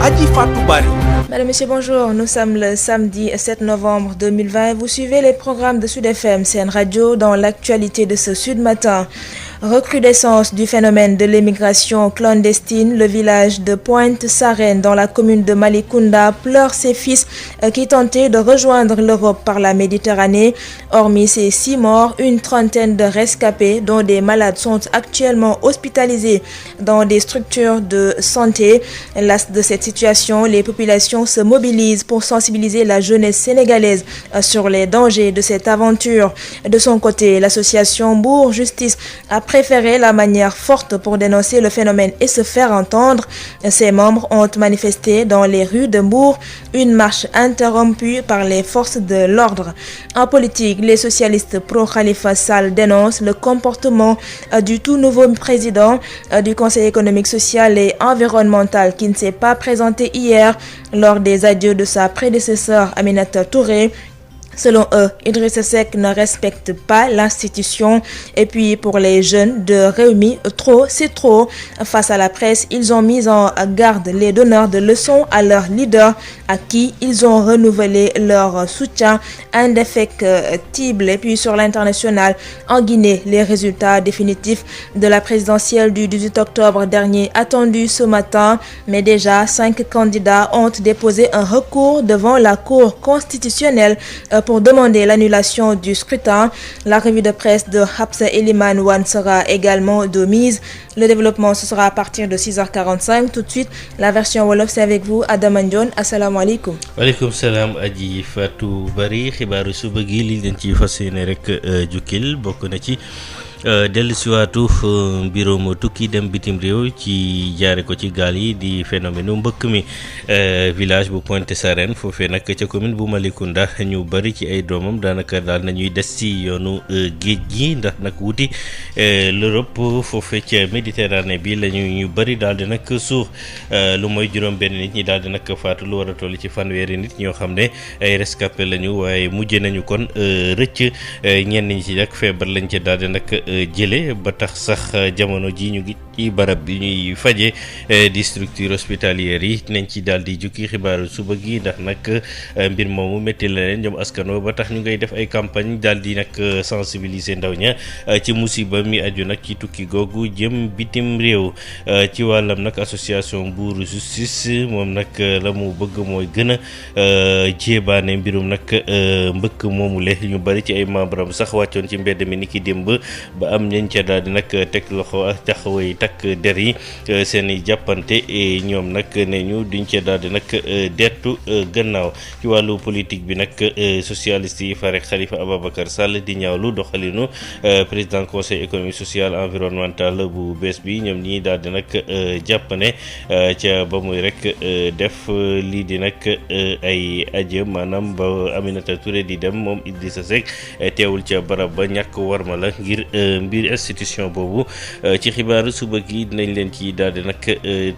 Adji Fatou Bari. Madame, Monsieur, bonjour. Nous sommes le samedi 7 novembre 2020. Vous suivez les programmes de Sud FM, Sen Radio, dans l'actualité de ce Sud Matin. Recrudescence du phénomène de l'immigration clandestine. Le village de Pointe-Sarène, dans la commune de Malicounda, pleure ses fils qui tentaient de rejoindre l'Europe par la Méditerranée. Hormis ces 6 morts, une trentaine de rescapés, dont des malades, sont actuellement hospitalisés dans des structures de santé. Las de cette situation, les populations se mobilisent pour sensibiliser la jeunesse sénégalaise sur les dangers de cette aventure. De son côté, l'association Bourg Justice a préféré la manière forte pour dénoncer le phénomène et se faire entendre. Ses membres ont manifesté dans les rues de Mbour, une marche interrompue par les forces de l'ordre. En politique, les socialistes pro-Khalifa Sall dénoncent le comportement du tout nouveau président du Conseil économique, social et environnemental qui ne s'est pas présenté hier lors des adieux de sa prédécesseur Aminata Touré. Selon eux, Idrissa Seck ne respecte pas l'institution. Et puis pour les jeunes de Rewmi, trop c'est trop. Face à la presse, ils ont mis en garde les donneurs de leçons à leur leader, à qui ils ont renouvelé leur soutien indéfectible. Et puis sur l'international, en Guinée, les résultats définitifs de la présidentielle du 18 octobre dernier attendus ce matin. Mais déjà, 5 candidats ont déposé un recours devant la Cour constitutionnelle pour demander l'annulation du scrutin. La revue de presse de Hapsa Eliman Wan sera également de mise. Le développement, ce sera à partir de 6h45. Tout de suite, la version Wolof, c'est avec vous, Adama Ndione. Assalamu alaikum. Waaleykum salaam Adji Fatou Bari. Xibaaru suba gi li leen ci fas yéene rek jukkil bokk na ci dellu siwaatu mbirum tukki dem bitim réew ci jaare ko ci gaal yi di phénomène mbëkk mi village bu Pointe-Sarène foofee nag ca commune bu Malicounda ñu bari ci ay doomam daanaka daal nañuy des ci yoonu géej gi ndax nag wuti l'Europe foofee ca Méditerranée bi lañu ñu bari daal di nag suux lu mooy juróom benn nit ñi daal di nag faatu lu war a toll ci fanweeri nit ñoo xam ne ay rescapé lañu waaye mujj nañu kon rëcc ñenn ñi ci nag feebar lañ ci daal di nag jële ba tax sax jamono ji ñu ngi ci barab bi ñuy faje di structure hospitalière yi nañ ci daal di jukki xibaaru suba gi ndax nag mbir moomu métti la leen ñoom askano ba tax ñu ngay def ay campagne daal di nag sensibiliser ndaw ña ci musiba mi aju nag ci tukki googu jëm bitim réew ci wàllam nag association Bourg Justice moom nag la mu bëgg mooy gën a jéebaane mbirum nag mbëkk moomule ñu bari ci ay membre am sax wàccoon ci mbedd mi ni ki démb ba am ñañ ca daal di nag teg loxo ak taxaway takk der yi seen i jàppante ñoom nag ne ñu duñ ca daal di nag dettu gannaaw ci wàllu politique bi nag socialiste yi farek Khalifa Ababacar Sall di ñaawlu doxalinu président conseil économique social environnemental bu bees bi ñoom ñi daal di nag jàpp ne ca ba muy rek def lii di nag ay aje maanaam ba Aminata Touré di dem moom Idrissa Seck teewul ca barab ba ñàkk warma la ngir mbir institution boobu ci xibaaru suba gi dinañ leen ci daal di nag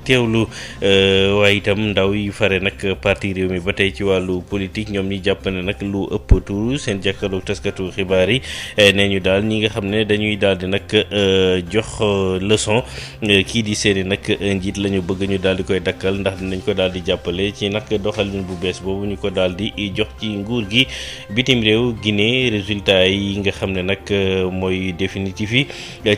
teewlu waaye itam ndaw yi fare nag parti réew mi ba tey ci wàllu politique ñoom ñi jàpp ne nag lu ëpp tuuru seen jàkkaarloog taskatu xibaar yi nee ñu daal ñi nga xam ne dañuy daal di nag jox leçon kii di seeni nag njiit la ñu bëgg ñu daal di koy dakkal ndax dinañ ko daal di jàppale ci nag doxalin bu bees boobu ñu ko daal di jox ci nguur gi bitim réew Guinée résultat yi nga xam ne nag mooy définitif yi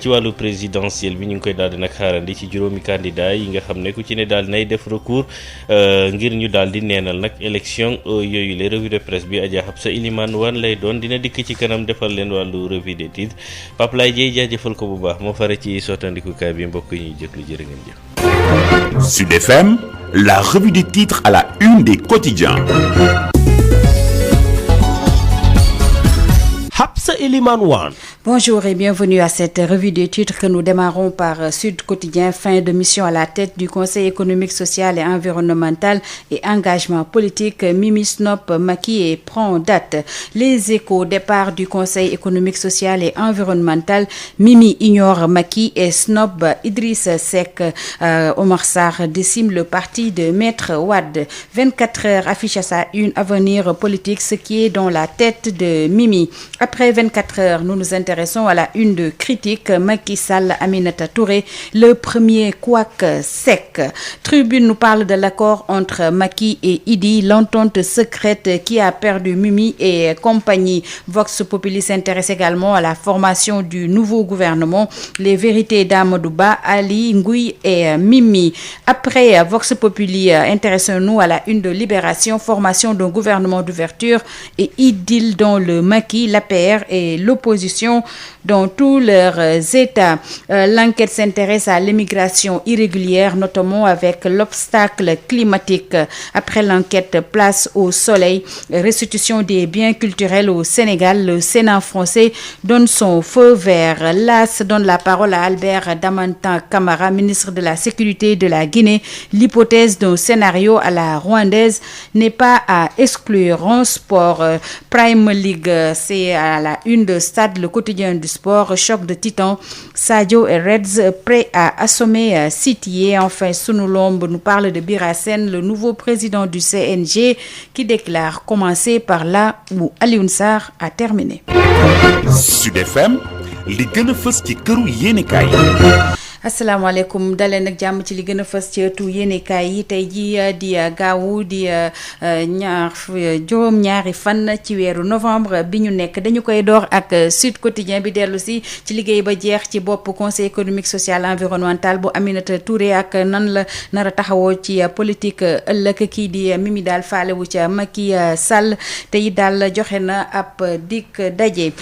ci wàllu présidentiel bi ñu ngi koy daal di nag xaarandi ci juróomi candidat yi nga xam ne ku ci ne daal nay def recours ngir ñu daal di neenal nag élection yooyu les revue de presse bi Adja Hapsa Iliman Wan lay doon dina dikk ci kanam defal leen wàllu revue des titres Pape Laye Dieye jaajëfal ko bu baax moo fare ci sottandikukaay bi mbokk yi ñuy jëklu jërë ngeen jëf. Sud FM, la revue des titres à la une des quotidiens. Hapsa Eliman Wan. Bonjour et bienvenue à cette revue des titres que nous démarrons par Sud Quotidien. Fin de mission à la tête du Conseil économique, social et environnemental et engagement politique. Mimi Snop Macky prend date. Les Échos, départ du Conseil économique, social et environnemental. Mimi ignore Macky et Snop Idriss Seck. Omar Sarr décime le parti de Maître Wade. 24 heures affiche à sa une avenir politique, ce qui est dans la tête de Mimi. Après 24 heures, nous nous intéressons intéressant à la une de Critique. Macky Sall, Aminata Touré, le premier couac sec. Tribune nous parle de l'accord entre Macky et Idi, l'entente secrète qui a perdu Mimi et compagnie. Vox Populi s'intéresse également à la formation du nouveau gouvernement. Les vérités d'Amadou Ba, Ali Ngouille et Mimi. Après Vox Populi, intéressons-nous à la une de Libération, formation d'un gouvernement d'ouverture et idylle dans le Macky, l'APR et l'opposition dans tous leurs états. L'enquête s'intéresse à l'immigration irrégulière, notamment avec l'obstacle climatique. Après l'enquête, place au soleil, restitution des biens culturels au Sénégal. Le Sénat français donne son feu vert. L'AS donne la parole à Albert Damantin Camara, ministre de la Sécurité de la Guinée. L'hypothèse d'un scénario à la rwandaise n'est pas à exclure. En sport, Prime League, c'est à la une de Stade, le quotidien du sport. Choc de titans, Sadio et Reds prêts à assommer City. Et enfin, Sunu Lamb nous parle de Bira Sène, le nouveau président du CNG, qui déclare commencer par là où Alioune Sarr a terminé. Sud FM li gën a fës ci këru yéenekaay. asalaamaaleykum daleen ak jàmm ci li gën a fës ci ëttu yéenekaay yi tey ji di gaawu di juróom-ñaari fan ci weeru novembre bi ñu nekk. Dañu koy door ak Sud Quotidien bi dellu si ci liggéey ba jeex ci bopp conseil économique social environnemental bu Aminata Touré ak nan la nar a taxawoo ci politique ëllëg. Kii di Mimi daal faalewu ca Macky Sall te it daal joxe na ab dik daje.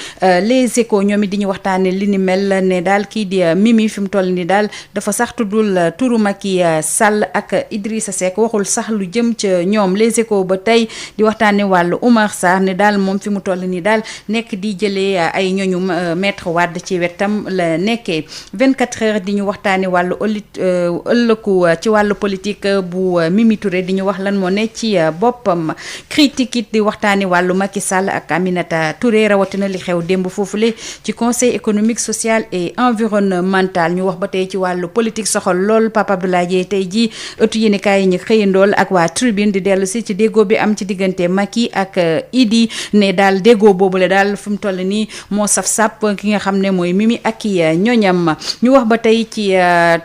Les Échos ñoom it di ñu waxtaane li ni mel ne daal kii di Mimi fi mu toll ni daal dafa sax tuddul turu Macky Sall ak Idrissa Seck, waxul sax lu jëm ca ñoom. Les Échos ba tey di waxtaane wàllu Oumar Sarr ne daal moom fi mu toll ni daal nekk di jëlee ay ñooñu Maître Wade ci wetam la nekkee. 24 heures di ñu waxtaane wàllu ëllëgu ci wàllu politique bu Mimi Touré, di ñu wax lan moo ne ci boppam. Critique it di waxtaane wàllu Macky Sall ak Aminata Touré, rawatina li xew démb foofule ci conseil économique social et environnemental. ñu wax ba tey ci wàllu politique soxal lool Papa Abdoulaye Dièye tey jii ëttu yéenekaay yi ñu xëyandool ak waa Tribune di dellu si ci déggoo bi am ci diggante Macky ak Idi ne daal déggoo boobule daal fu mu toll nii moo saf sàpp ki nga xam ne mooy Mimi ak i ñoñam. ñu wax ba tey ci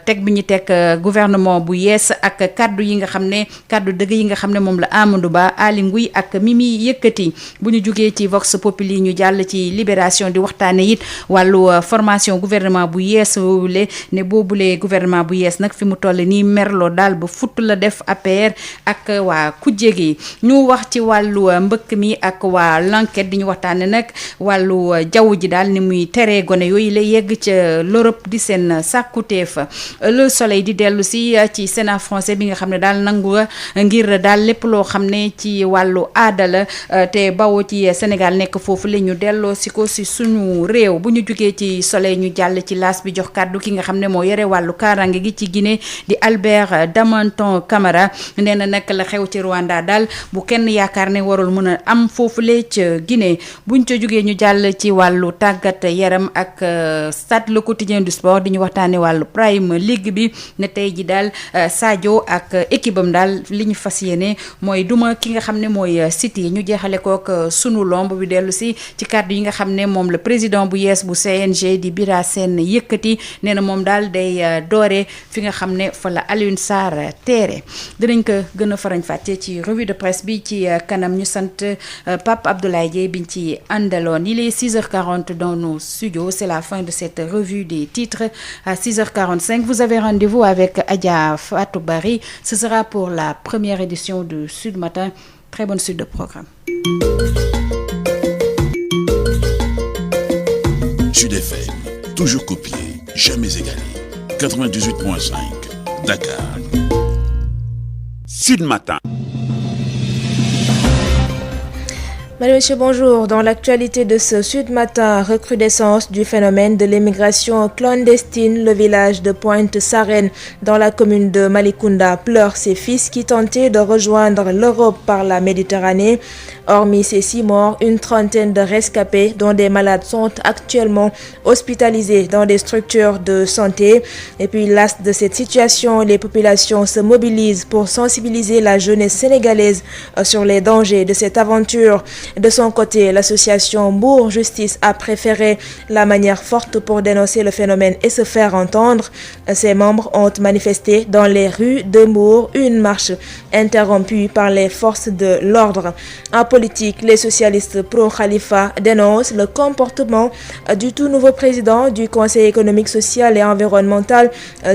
teg bi ñu teg gouvernement bu yees ak kaddu yi nga xam ne kaddu dëgg yi nga xam ne moom la Amadou Ba, Ali Ngouille ak Mimi yëkkati. bu ñu jugee ci Vox Populi ñu jàll ci Libération di waxtaane it wàllu formation gouvernement bu yees woowule ne boobule gouvernement bu yees nag fi mu toll nii merloo daal ba futt la def APR ak waa kujje gi. ñu wax ci wàllu mbëkk mi ak waa l'enquête di ñu waxtaane nag wàllu jaww ji daal ni muy teree gone yooyu la yegg ca l'Europe di seen sàkkuteef. Le Soleil di dellu si ci Sénat français bi nga xam ne daal nangu ngir daal lépp loo xam ne ci wàllu aada la te bawoo ci Sénégal nekk foofu la ñu delloo si ko si suñu réew. bu ñu jugee ci Soleil ñu jàll ci L'As bi jox kàddu ki nga xam ne moo yore wàllu kaaraange gi ci Guinée di Albert Damanton Camara. nee na nag la xew ci Rwanda daal bu kenn yaakaar ne warul mën a am foofule ca Guinée. buñ ca jugee ñu jàll ci wàllu tàggat yaram ak Stade, le quotidien du sport di ñu waxtaane wàllu Prime League bi ne tey ji daal Sadio ak équipe am daal li ñu fas yéene mooy duma ki nga xam ne mooy City. ñu jeexale kook Sunu Lamb bi dellu si ci kàddu yi nga xam ne moom le président bu yees bu CNG di Bira Sène yëkkati. nee na moom daal day doore fi nga xam ne fa la Alioune Sarr teere. dinañ ko gën a farañ fàcce ci revue de presse bi ci kanam. ñu sant Pape Abdoulaye Dièye biñ ci àndaloon. Il est 6h40 dans nos studios. C'est la fin de cette revue des titres. À 6h45, vous avez rendez-vous avec Adja Fatou Bari. Ce sera pour la première édition de Sud Matin. Très bonne suite de programme. Sud FM, toujours copié, jamais égalé. 98.5, Dakar. Sud Matin. Madame, Monsieur, bonjour. Dans l'actualité de ce Sud Matin, recrudescence du phénomène de l'immigration clandestine. Le village de Pointe-Sarène, dans la commune de Malicounda, pleure ses fils qui tentaient de rejoindre l'Europe par la Méditerranée. Hormis ces 6 morts, une trentaine de rescapés, dont des malades, sont actuellement hospitalisés dans des structures de santé. Et puis, las de cette situation, les populations se mobilisent pour sensibiliser la jeunesse sénégalaise sur les dangers de cette aventure. De son côté, l'association Mbour Justice a préféré la manière forte pour dénoncer le phénomène et se faire entendre. Ses membres ont manifesté dans les rues de Mbour, une marche interrompue par les forces de l'ordre. En politique, les socialistes pro-Khalifa dénoncent le comportement du tout nouveau président du Conseil économique, social et environnemental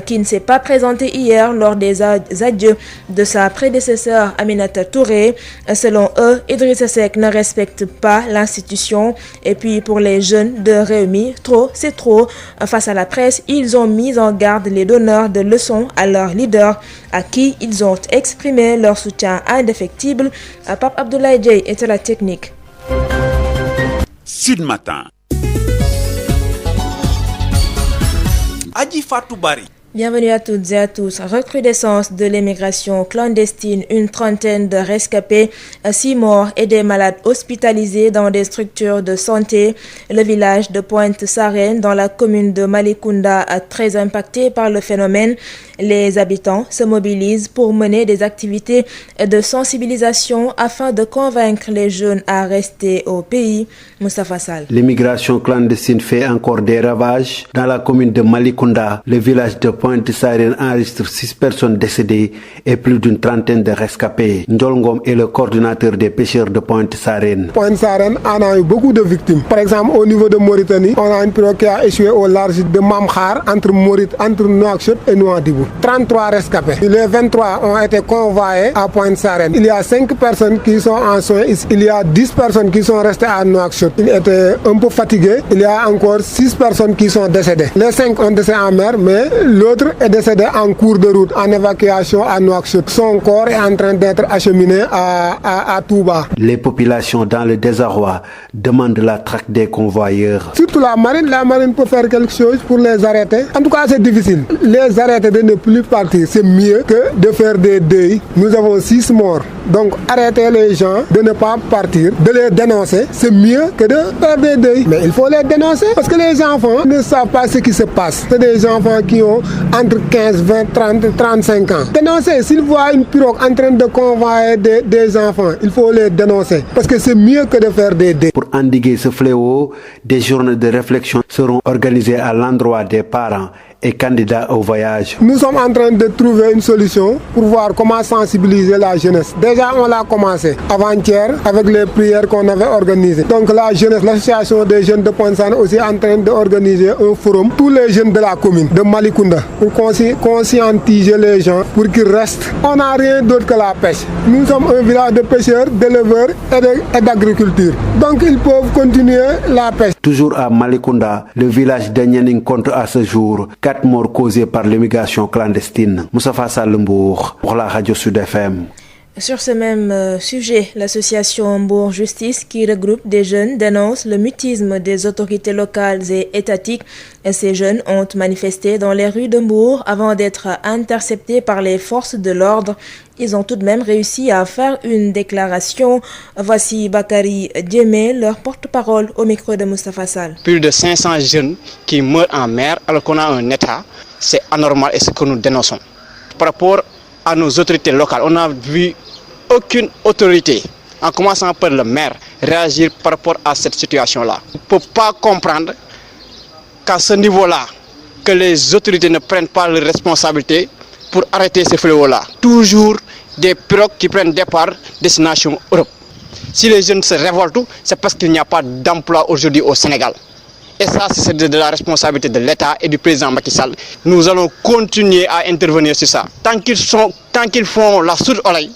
qui ne s'est pas présenté hier lors des adieux de sa prédécesseur Aminata Touré. Selon eux, Idrissa Seck ne respecte pas l'institution. Et puis pour les jeunes de Rewmi, trop c'est trop. Face à la presse, ils ont mis en garde les donneurs de leçons à leur leader, à qui ils ont exprimé leur soutien indéfectible. Pape Abdoulaye Dieye est à la technique. Sud Matin. Adji Fatou Bari. Bienvenue à toutes et à tous. Recrudescence de l'immigration clandestine, une trentaine de rescapés, 6 morts et des malades hospitalisés dans des structures de santé. Le village de Pointe-Sarène, dans la commune de Malicounda, très impacté par le phénomène. Les habitants se mobilisent pour mener des activités de sensibilisation afin de convaincre les jeunes à rester au pays. Moustapha Sall. L'immigration clandestine fait encore des ravages. Dans la commune de Malicounda, le village de Pointe-Sarène enregistre 6 personnes décédées et plus d'une trentaine de rescapés. Ndiol Ngom est le coordinateur des pêcheurs de Pointe-Sarène. Pointe-Sarène en a eu beaucoup de victimes. Par exemple, au niveau de Mauritanie, on a une pirogue qui a échoué au large de Mamkhar, entre Nouakchott et Nouadhibou. 33 rescapés. Les 23 ont été convoyés à Pointe-Sarène. Il y a 5 personnes qui sont en soins ici. Il y a 10 personnes qui sont restées à Nouakchott. Ils étaient un peu fatigués. Il y a encore 6 personnes qui sont décédées. Les 5 ont décédé en mer, mais l'autre est décédé en cours de route, en évacuation à Nouakchott. Son corps est en train d'être acheminé à Touba. Les populations dans le désarroi demandent la traque des convoyeurs. Surtout la marine peut faire quelque chose pour les arrêter. En tout cas, c'est difficile. Les arrêter de ne plus partir, c'est mieux que de faire des deuils. Nous avons 6 morts. Donc, arrêter les gens de ne pas partir, de les dénoncer, c'est mieux que de faire des deuils. Mais il faut les dénoncer parce que les enfants ne savent pas ce qui se passe. C'est des enfants qui ont entre 15, 20, 30, 35 ans. Dénoncer, s'ils voient une pirogue en train de convoyer des enfants, il faut les dénoncer parce que c'est mieux que de faire des deuils. Pour endiguer ce fléau, des journées de réflexion seront organisées à l'endroit des parents et candidats au voyage. Nous sommes en train de trouver une solution pour voir comment sensibiliser la jeunesse. Déjà, on l'a commencé avant-hier avec les prières qu'on avait organisées. Donc la jeunesse, l'association des jeunes de Pointe-Sarène aussi est en train d'organiser un forum. Tous les jeunes de la commune de Malicounda pour conscientiser les gens pour qu'ils restent. On n'a rien d'autre que la pêche. Nous sommes un village de pêcheurs, d'éleveurs et d'agriculture. Donc ils peuvent continuer la pêche. Toujours à Malicounda, le village de Nianing compte à ce jour 4 morts causées par l'immigration clandestine. Moustapha Sall Mbour pour la radio Sud FM. Sur ce même sujet, l'association Mbour Justice, qui regroupe des jeunes, dénonce le mutisme des autorités locales et étatiques. Ces jeunes ont manifesté dans les rues de Mbour avant d'être interceptés par les forces de l'ordre. Ils ont tout de même réussi à faire une déclaration. Voici Bakary Diémé, leur porte-parole, au micro de Moustapha Sall. Plus de 500 jeunes qui meurent en mer alors qu'on a un État, c'est anormal et c'est ce que nous dénonçons. Par rapport à nos autorités locales, on n'a vu aucune autorité, en commençant par le maire, réagir par rapport à cette situation-là. On ne peut pas comprendre qu'à ce niveau-là, que les autorités ne prennent pas leurs responsabilités pour arrêter ces fléaux-là. Toujours des pirogues qui prennent départ destination Europe. Si les jeunes se révoltent, c'est parce qu'il n'y a pas d'emploi aujourd'hui au Sénégal. Et ça, c'est de la responsabilité de l'État et du président Macky Sall. Nous allons continuer à intervenir sur ça. Tant qu'ils font la sourde oreille,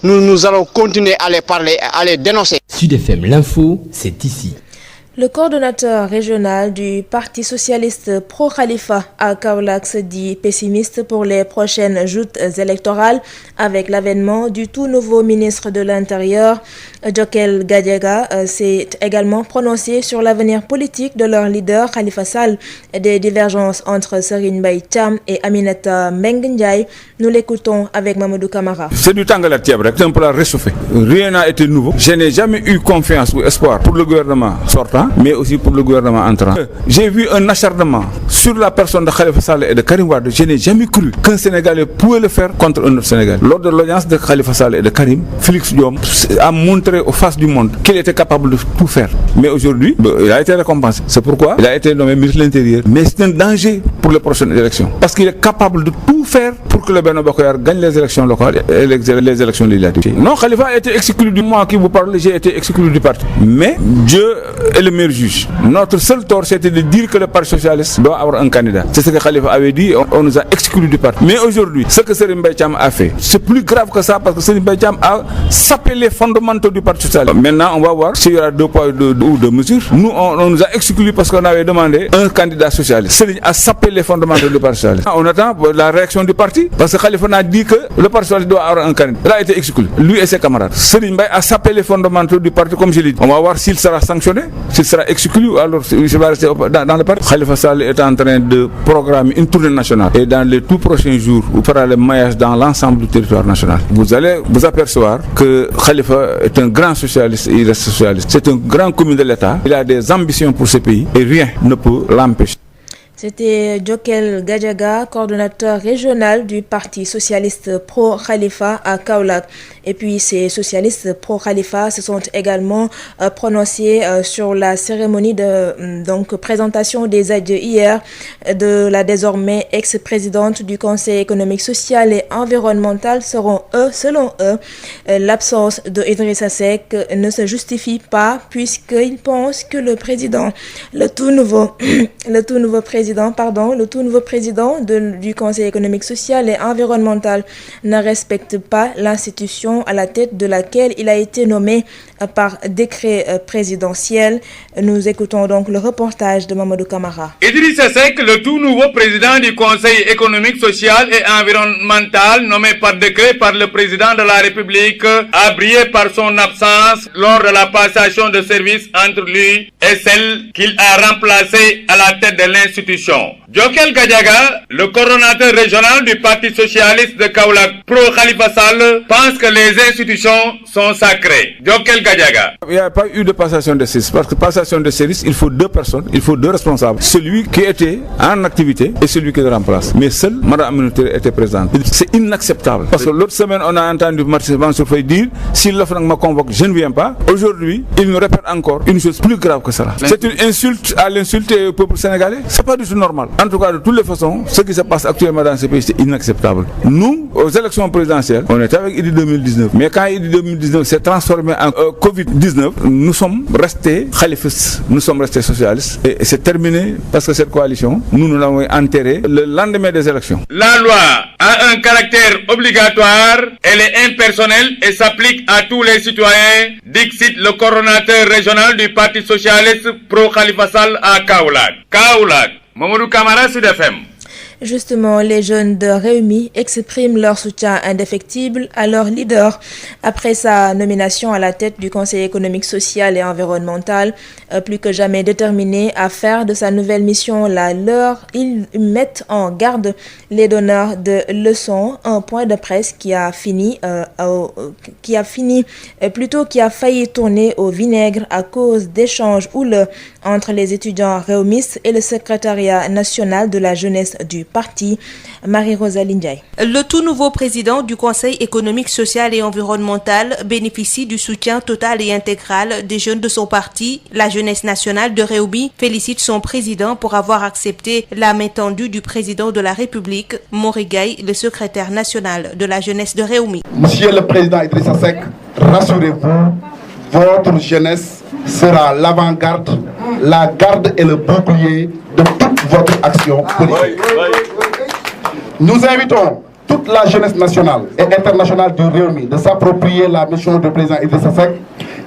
nous allons continuer à les parler, à les dénoncer. Sud FM, l'info, c'est ici. Le coordonnateur régional du Parti socialiste pro-Khalifa à Kaolack se dit pessimiste pour les prochaines joutes électorales avec l'avènement du tout nouveau ministre de l'Intérieur. Djokel Gadiaga s'est également prononcé sur l'avenir politique de leur leader Khalifa Sall. Des divergences entre Serigne Mbaye Thiam et Aminata Mbengue Ndiaye. Nous l'écoutons avec Mamadou Camara. C'est du Tangala Tiabrek, c'est un plat réchauffé. Rien n'a été nouveau. Je n'ai jamais eu confiance ou espoir pour le gouvernement sortant sortant, mais aussi pour le gouvernement entrant. J'ai vu un acharnement sur la personne de Khalifa Sall et de Karim Wade. Je n'ai jamais cru qu'un Sénégalais pouvait le faire contre un autre Sénégalais. Lors de l'audience de Khalifa Sall et de Karim, Félix Diome a montré aux faces du monde qu'il était capable de tout faire. Mais aujourd'hui, il a été récompensé. C'est pourquoi il a été nommé ministre de l'Intérieur. Mais c'est un danger pour les prochaines élections. Parce qu'il est capable de tout faire pour que le Benno Bokk Yakaar gagne les élections locales et les élections législatives. Non, Khalifa a été exclu du mois qui vous parle, j'ai été exclu du parti. Mais Dieu est le meilleur juge. Notre seul tort, c'était de dire que le Parti socialiste doit avoir un candidat. C'est ce que Khalifa avait dit, on nous a exclus du parti. Mais aujourd'hui, ce que Serigne Mbaye Thiam a fait, c'est plus grave que ça parce que Serigne Mbaye Thiam a sapé les fondamentaux du Parti socialiste. Maintenant, on va voir s'il y aura 2 poids ou 2 mesures. Nous, on nous a exclus parce qu'on avait demandé un candidat socialiste. Serigne a sapé les fondamentaux du Parti socialiste. On attend la réaction du parti parce que Khalifa a dit que le Parti socialiste doit avoir un candidat. Il a été exclu, lui et ses camarades. Serigne Mbaye a sapé les fondamentaux du parti, comme je l'ai dit. On va voir s'il sera sanctionné, s'il sera exclu ou alors s'il va rester dans le parti. Khalifa Sall est en train de programmer une tournée nationale et dans les tout prochains jours, il fera le maillage dans l'ensemble du territoire national. Vous allez vous apercevoir que Khalifa est un grand socialiste et il reste socialiste. C'est un grand commis de l'État. Il a des ambitions pour ce pays et rien ne peut l'empêcher. C'était Diokel Gadiaga, coordonnateur régional du Parti socialiste pro-Khalifa à Kaolack. Et puis ces socialistes pro-Khalifa se sont également prononcés sur la cérémonie de présentation des adieux hier de la désormais ex-présidente du Conseil économique, social et environnemental. Selon eux, l'absence de Idrissa Seck ne se justifie pas puisqu'ils pensent que le tout nouveau président du Conseil économique, social et environnemental ne respecte pas l'institution à la tête de laquelle il a été nommé par décret présidentiel. Nous écoutons donc le reportage de Mamadou Camara. Idrissa Seck, le tout nouveau président du Conseil économique, social et environnemental, nommé par décret par le président de la République, a brillé par son absence lors de la passation de service entre lui et celle qu'il a remplacée à la tête de l'institution. Diokel Gadiaga, le coordonnateur régional du Parti socialiste de Kaolack pro-Khalifa Sall, pense que les institutions sont sacrées. Diokel Gadiaga. Il n'y a pas eu de passation de service parce que passation de service, il faut 2 personnes, il faut 2 responsables. Celui qui était en activité et celui qui le remplace. Mais seule Mme Aminata était présente. C'est inacceptable. Parce que l'autre semaine, on a entendu Martin Mansour Faye dire si l'OFNAC me convoque, je ne viens pas. Aujourd'hui, il nous répète encore une chose plus grave que cela. C'est une insulte à l'insulter au peuple sénégalais. C'est pas du tout normal. En tout cas, de toutes les façons, ce qui se passe actuellement dans ce pays, c'est inacceptable. Nous, aux élections présidentielles, on était avec Idi 2019. Mais quand Idi 2019 s'est transformé en Covid-19, nous sommes restés khalifistes, nous sommes restés socialistes. Et c'est terminé parce que cette coalition, nous l'avons enterrée le lendemain des élections. La loi a un caractère obligatoire, elle est impersonnelle et s'applique à tous les citoyens, dixit le coordonnateur régional du Parti socialiste pro-Khalifa Sall à Kaolack. Mamadou Camara, Sud FM. Justement, les jeunes de Rewmi expriment leur soutien indéfectible à leur leader. Après sa nomination à la tête du Conseil économique, social et environnemental, plus que jamais déterminé à faire de sa nouvelle mission la leur, ils mettent en garde les donneurs de leçons. Un point de presse qui a failli tourner au vinaigre à cause d'échanges houleux entre les étudiants rewmistes et le secrétariat national de la jeunesse du parti. Marie-Rosaline Ndiaye. Le tout nouveau président du Conseil économique, social et environnemental bénéficie du soutien total et intégral des jeunes de son parti. La jeunesse nationale de Rewmi félicite son président pour avoir accepté la main tendue du président de la République, Mori Gaye, le secrétaire national de la jeunesse de Rewmi. Monsieur le président Idrissa Seck, rassurez-vous, votre jeunesse sera l'avant-garde, la garde et le bouclier de toute votre action politique. Nous invitons toute la jeunesse nationale et internationale du Rewmi de s'approprier la mission du président Idrissa Seck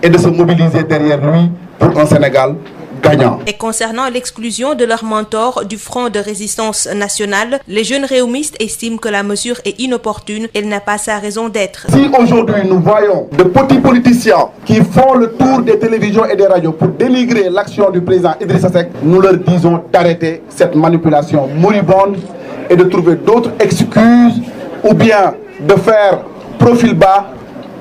et de se mobiliser derrière lui pour un Sénégal gagnant. Et concernant l'exclusion de leur mentor du Front de résistance nationale, les jeunes réwmistes estiment que la mesure est inopportune. Elle n'a pas sa raison d'être. Si aujourd'hui nous voyons de petits politiciens qui font le tour des télévisions et des radios pour dénigrer l'action du président Idrissa Seck, nous leur disons d'arrêter cette manipulation moribonde et de trouver d'autres excuses ou bien de faire profil bas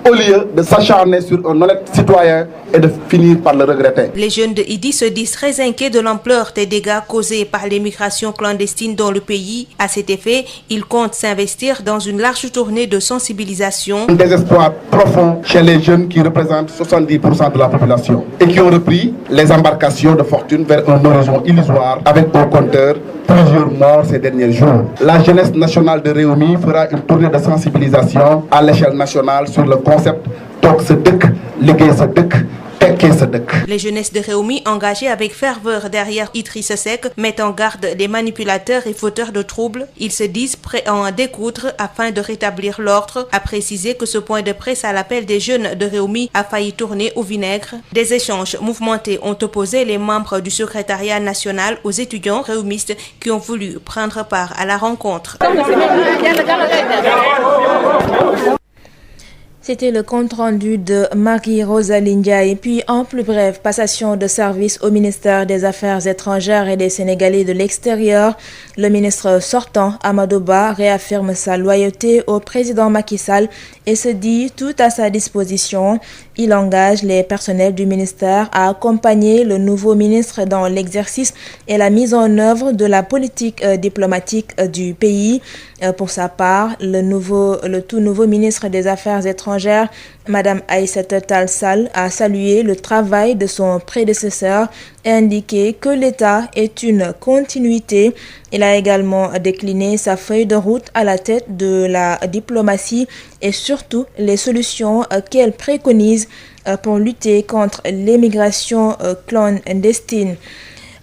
au lieu de s'acharner sur un honnête citoyen et de finir par le regretter. Les jeunes de Idy se disent très inquiets de l'ampleur des dégâts causés par l'immigration clandestine dans le pays. À cet effet, ils comptent s'investir dans une large tournée de sensibilisation. Un désespoir profond chez les jeunes qui représentent 70% de la population et qui ont repris les embarcations de fortune vers un horizon illusoire avec au compteur plusieurs morts ces derniers jours. La jeunesse nationale de Rewmi fera une tournée de sensibilisation à l'échelle nationale sur le concept toog sa dëkk, liggéey sa dëkk, tekkee sa dëkk. Les jeunesses de Rewmi engagées avec ferveur derrière Idrissa Seck mettent en garde les manipulateurs et fauteurs de troubles. Ils se disent prêts à en découdre afin de rétablir l'ordre. A préciser que ce point de presse à l'appel des jeunes de Rewmi a failli tourner au vinaigre. Des échanges mouvementés ont opposé les membres du secrétariat national aux étudiants rewmistes qui ont voulu prendre part à la rencontre. C'était le compte-rendu de Marie-Rosalie Ndiaye. Puis, en plus bref, passation de service au ministère des Affaires étrangères et des Sénégalais de l'extérieur. Le ministre sortant, Amadou Ba, réaffirme sa loyauté au président Macky Sall et se dit tout à sa disposition. Il engage les personnels du ministère à accompagner le nouveau ministre dans l'exercice et la mise en œuvre de la politique diplomatique du pays. Pour sa part, le tout nouveau ministre des Affaires étrangères, Madame Aïssata Tall Sall, a salué le travail de son prédécesseur et indiqué que l'État est une continuité. Il a également décliné sa feuille de route à la tête de la diplomatie et surtout les solutions qu'elle préconise pour lutter contre l'immigration clandestine.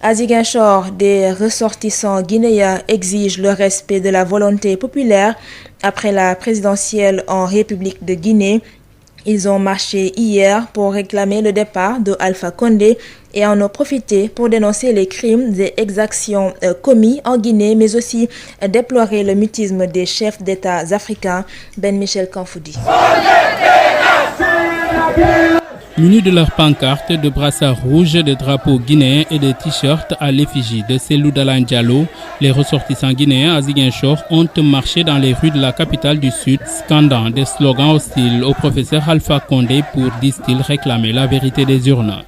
À Ziguinchor, des ressortissants guinéens exigent le respect de la volonté populaire après la présidentielle en République de Guinée. Ils ont marché hier pour réclamer le départ de Alpha Condé et en ont profité pour dénoncer les crimes et exactions commis en Guinée, mais aussi déplorer le mutisme des chefs d'État africains. Ben Michel Kanfoudi. Munis de leurs pancartes, de brassards rouges, de drapeaux guinéens et de t-shirts à l'effigie de Cellou Dalein Diallo, les ressortissants guinéens à Ziguinchor ont marché dans les rues de la capitale du Sud, scandant des slogans hostiles au professeur Alpha Condé pour, disent-ils, réclamer la vérité des urnes.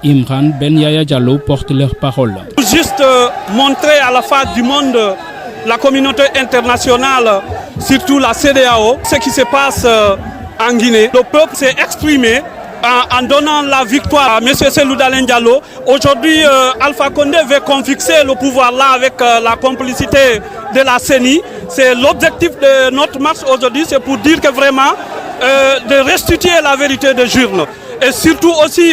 Imran Ben Yaya Diallo porte leur parole. Juste montrer à la face du monde, la communauté internationale, surtout la CEDEAO, ce qui se passe en Guinée. Le peuple s'est exprimé en donnant la victoire à M. Cellou Dalein Diallo. Aujourd'hui, Alpha Condé veut confisquer le pouvoir là avec la complicité de la CENI. C'est l'objectif de notre marche aujourd'hui, c'est pour dire que vraiment de restituer la vérité des urnes et surtout aussi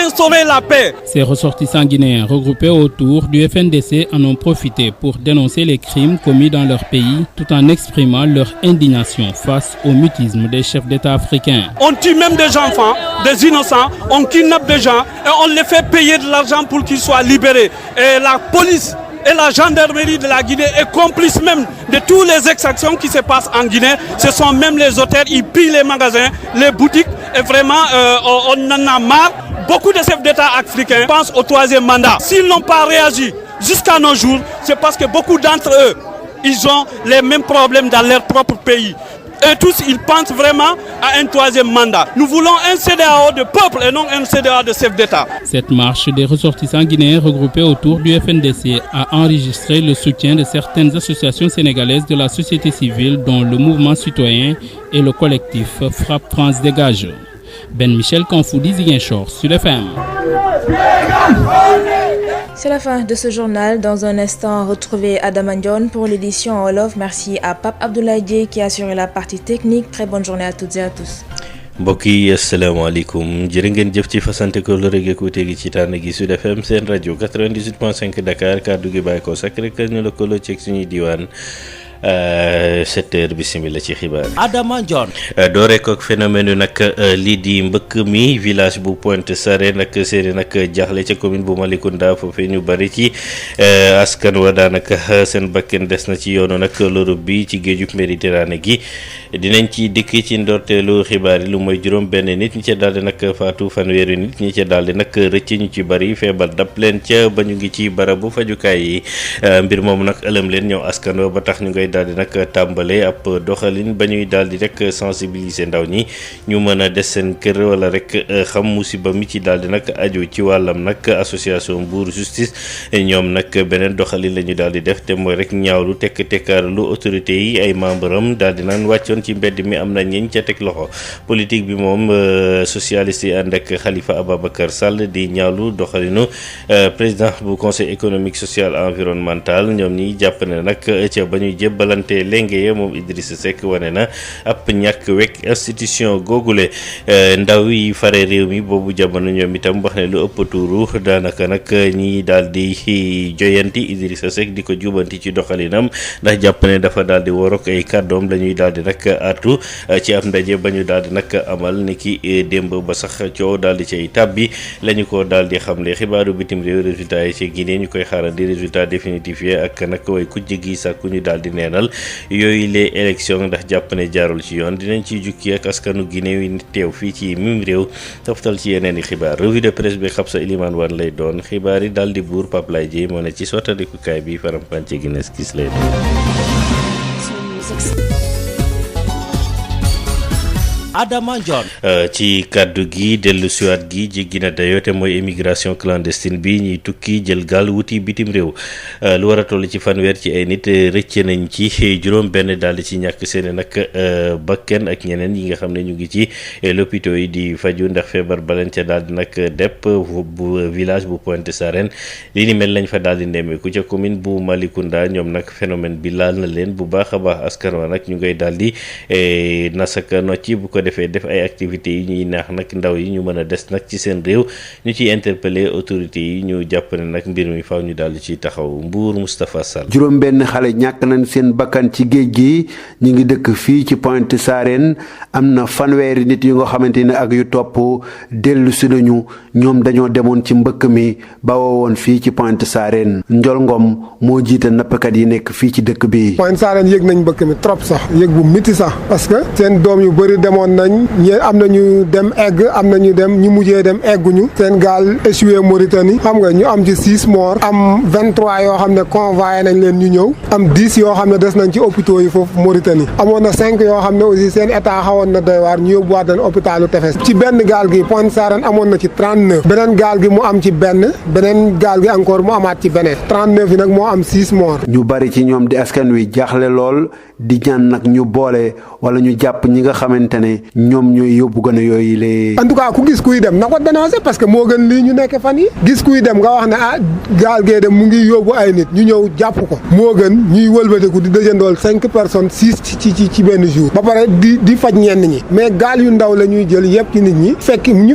instaurer la paix. Ces ressortissants guinéens regroupés autour du FNDC en ont profité pour dénoncer les crimes commis dans leur pays tout en exprimant leur indignation face au mutisme des chefs d'État africains. On tue même des enfants, des innocents, on kidnappe des gens et on les fait payer de l'argent pour qu'ils soient libérés. Et la police et la gendarmerie de la Guinée est complice même de toutes les exactions qui se passent en Guinée. Ce sont même les auteurs, ils pillent les magasins, les boutiques et vraiment on en a marre. Beaucoup de chefs d'État africains pensent au troisième mandat. S'ils n'ont pas réagi jusqu'à nos jours, c'est parce que beaucoup d'entre eux, ils ont les mêmes problèmes dans leur propre pays. Et tous, ils pensent vraiment à un troisième mandat. Nous voulons un CEDEAO de peuple et non un CEDEAO de chefs d'État. Cette marche des ressortissants guinéens regroupés autour du FNDC a enregistré le soutien de certaines associations sénégalaises de la société civile, dont le mouvement citoyen et le collectif Frappe France Dégage. Ben Michel Kanfoudi, Ziguinchor, Sud FM. C'est la fin de ce journal. Dans un instant, retrouvez Adam Ndione pour l'édition Wolof. Merci à Pape Abdoulaye Dieye qui a assuré la partie technique. Très bonne journée à toutes et à tous. mbokk yi asalaamaaleykum jërë ngeen jëf ci fasante ko lu rek écouté gi ci tànn gi Sud FM seen rajo 98.5 Dakar kàddu gi bàyyi ko Sacré-Cœur ñu lëkkaloo ci suñuy diwaan 7h bisimilah ci xibaar yi. Adama Ndione. doore ko ak phénomène nag lii di mbëkk mi village bu Pointe Sarène nag séeri nag jaaxle ca commune bu Malicounda foofee ñu bari ci askan wa daanaka seen bakken des na ci yoonu nag l'Europe bi ci géejub Méditerranée gi dinañ ci dikk ci ndorteelu xibaar yi lu mooy juróom benn nit ñi ca daldi nag faatu fanweeri nit ñi ca daldi nag rëcc ñu ci bari feebar dab leen ca ba ñu ngi ci barabu fajukaay yi mbir moomu nag ëlëm leen ñëw askan wa ba tax ñu ngay daldi nag tàmbale ab doxalin ba ñuy daldi rek sensibiliser ndaw ñi ñu mën a des seen kër wala rek xam musiba mi ci daldi nag aju ci wàllam nag association Mbour Justice ñoom nag beneen doxalin la ñu daldi def te mooy rek ñaawlu tekkaaralu autorité yi ay membre am daldi naan wàccoon ci mbedd mi am na ñeñ ca teg loxo politique bi moom socialiste yi ànd ak Khalifa Ababacar Sall di ñaawlu doxalinu président bu conseil économique social environnemental ñoom ñi jàpp ne nag ca ba ñuy jébbalante léngee moom Idrissa Seck wane na ab ñàkk wekk institution googule ndaw yi fare réew mi boobu jamono ñoom itam wax ne lu ëpp tuuru daanaka nag ñi daal di joyanti Idrissa Seck di ko jubanti ci doxalinam ndax jàpp ne dafa daal di worok ay kàddoom la ñuy daal di nag artu ci ab ndaje ba ñu daal di nag amal ni ki démb ba sax coow daal di cay tàbbi la ñu ko daal di xamle xibaaru bitim réew résultat yi ci Guinée ñu koy xaarandi résultat définitif yi ak nag way ku jigi sax ku ñu daal di neenal yooyu les élections ndax jàpp ne jaarul ci yoon dinañ ciy jukki ak askanu Guinée yi teew fii ci mim réew toftal ci yeneen i xibaar revue de presse bi Xabsa Iliman Wan lay doon xibaar yi daal di buur Pape Lay Dieye moo ne ci sottandikukaay bi faram-fàcce Guinness gis lay doon. Adama Ndione. ci kàddu gi dellu siwaat gi jéggi na dayoo te mooy émigration clandestine bi ñuy tukki jël gaal wuti bitim réew lu war a toll ci fanweer ci ay nit rëcc nañ ci juróom benn daal di ci ñàkk seen nag bakken ak ñeneen yi nga xam ne ñu ngi ci l'hôpital yi di faju ndax feebar baleen ca daal di nag depp bu village bu Pointe Sarène li ni mel lañ fa daal di ndemeeku ca commune bu Malicounda ñoom nag phénomène bi laal na leen bu baax a baax askan wa nag ñu ngay daal di nasaka nocci bu ko defee def ay activités yi ñuy naax nag ndaw yi ñu mën a des nag ci seen réew ñu ciy interpeller autorités yi ñu jàpp ne nag mbir mi faaw ñu daal di ciy taxaw Mbour Moustapha Sall. juróom benn xale ñàkk nañ seen bakkan ci géej gi ñu ngi dëkk fii ci Pointe Sarène am na fanweeri nit yu nga xamante ne ak yu topp dellu si nañu ñoom dañoo demoon ci mbëkk mi bawoo woon fii ci Pointe Sarène Ndiol Ngom moo jiite nappkat yi nekk fii ci dëkk bi. Pointe Sarène yëg nañ mbëkk mi trop sax yëg bu miti sax parce que seen doom yu bëri demoon nañ am na ñu dem egg am na ñu dem ñu mujjee dem egguñu seen gaal échoué Mauritanie xam nga ñu am ci 6 morts am 23 yoo xam ne convoyé nañ leen ñu ñëw am 10 yoo xam ne des nañ ci hôpitaux yi foofu Mauritanie amoon na 5 yoo xam ne aussi seen état xawoon na doy waar ñu yóbbuwaat leen hôpitalu Tefes ci benn gaal gi Pointe Sarène amoon na ci 39 beneen gaal gi mu am ci beneen gaal gi encore mu amaat ci beneen 39 yi nag moo am 6 morts. ñu bari ci ñoom di askan wi jaaxle lool di ñaan nag ñu boole wala ñu jàpp ñi nga xamante ne ñoom ñooy yóbbu gën a yooyu lee. en tout cas ku gis kuy dem na ko dénoncer parce que moo gën lii ñu nekk fan yi gis kuy dem nga wax ne gaal gee dem mu ngi yóbbu ay nit ñu ñëw jàpp ko moo gën ñuy wëlbatiku di dëjëndool 5 personnes 6 ci benn jour ba pare di faj ñenn ñi mais gaal yu ndaw la ñuy jël yëpp ci nit ñi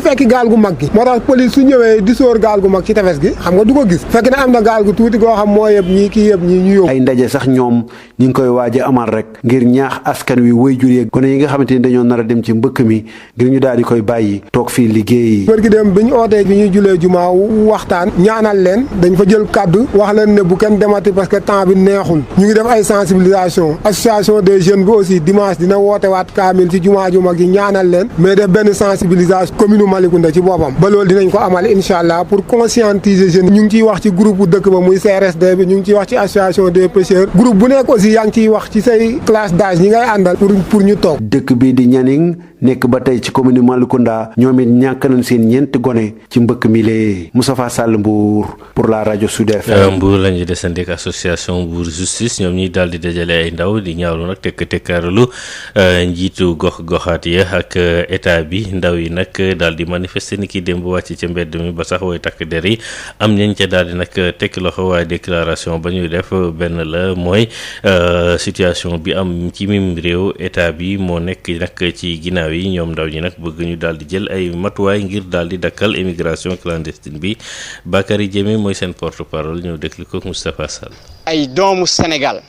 fekk gaal gu mag gi moo tax police su ñëwee di sóor gaal gu mag ci tefes gi xam nga du ko gis fekk na am na gaal gu tuuti goo xam moo yëpp ñii kii yëpp ñii ñu yóbbu. ay ndaje sax ñoom ñu ngi koy waaj a amal rek ngir ñaax askan wi waajur yeeg gone yi nga xamante ni dañoo nar a dem ci mbëkk mi ngir ñu daal di koy bàyyi toog fii liggéey. bërki dem bi ñu ootee bi ñuy julee jumaa waxtaan ñaanal leen dañ fa jël kaddu wax leen ne bu kenn demati parce que temps bi neexul ñu ngi def ay sensibilisation association des jeunes bi aussi dimanche dina woote waat kaamil ci jumaa ju mag yi ñaanal leen mais def benn sensibilisation commune Malicounda ci boppam ba loolu dinañ ko amal incha allah pour conscientiser jeunes ñu ngi ciy wax ci groupe bu dëkk ba muy CRSD bi ñu ngi ciy wax ci association des pêcheurs groupe bu nekk aussi yaa ngi ciy wax ci say classe d'âge ñi ngay àndal pour ñu toog. dëkk bii di Nianing nekk ba tey ci commune Malicounda ñoom it ñàkk nañ seen ñeenti gone ci mbëkk mi lee Moustapha Sall Mbour pour la rajo Sud FM. Mbour la ñuy desandi ak association Mbour Justice ñoom ñi daal di dajale ay ndaw di ñaawlu nag tekkaaralu njiitu goxaat yi ak état bi ndaw yi nag daal di manifester ni ki démb wàcc ca mbedd mi ba sax way takk der yi am ñañ ca daal di nag tekki loxo waaye déclaration ba ñuy def benn la mooy situation bi am ci mim réew état bi moo nekk nag ci ginnaaw yi ñoom ndaw ñi nag bëgg ñu daal di jël ay matuwaay ngir daal di dakkal émigration clandestine bi Bakary Diémé mooy seen porte-parole ñu déglu ko Moustapha Sall. ay doomu Sénégal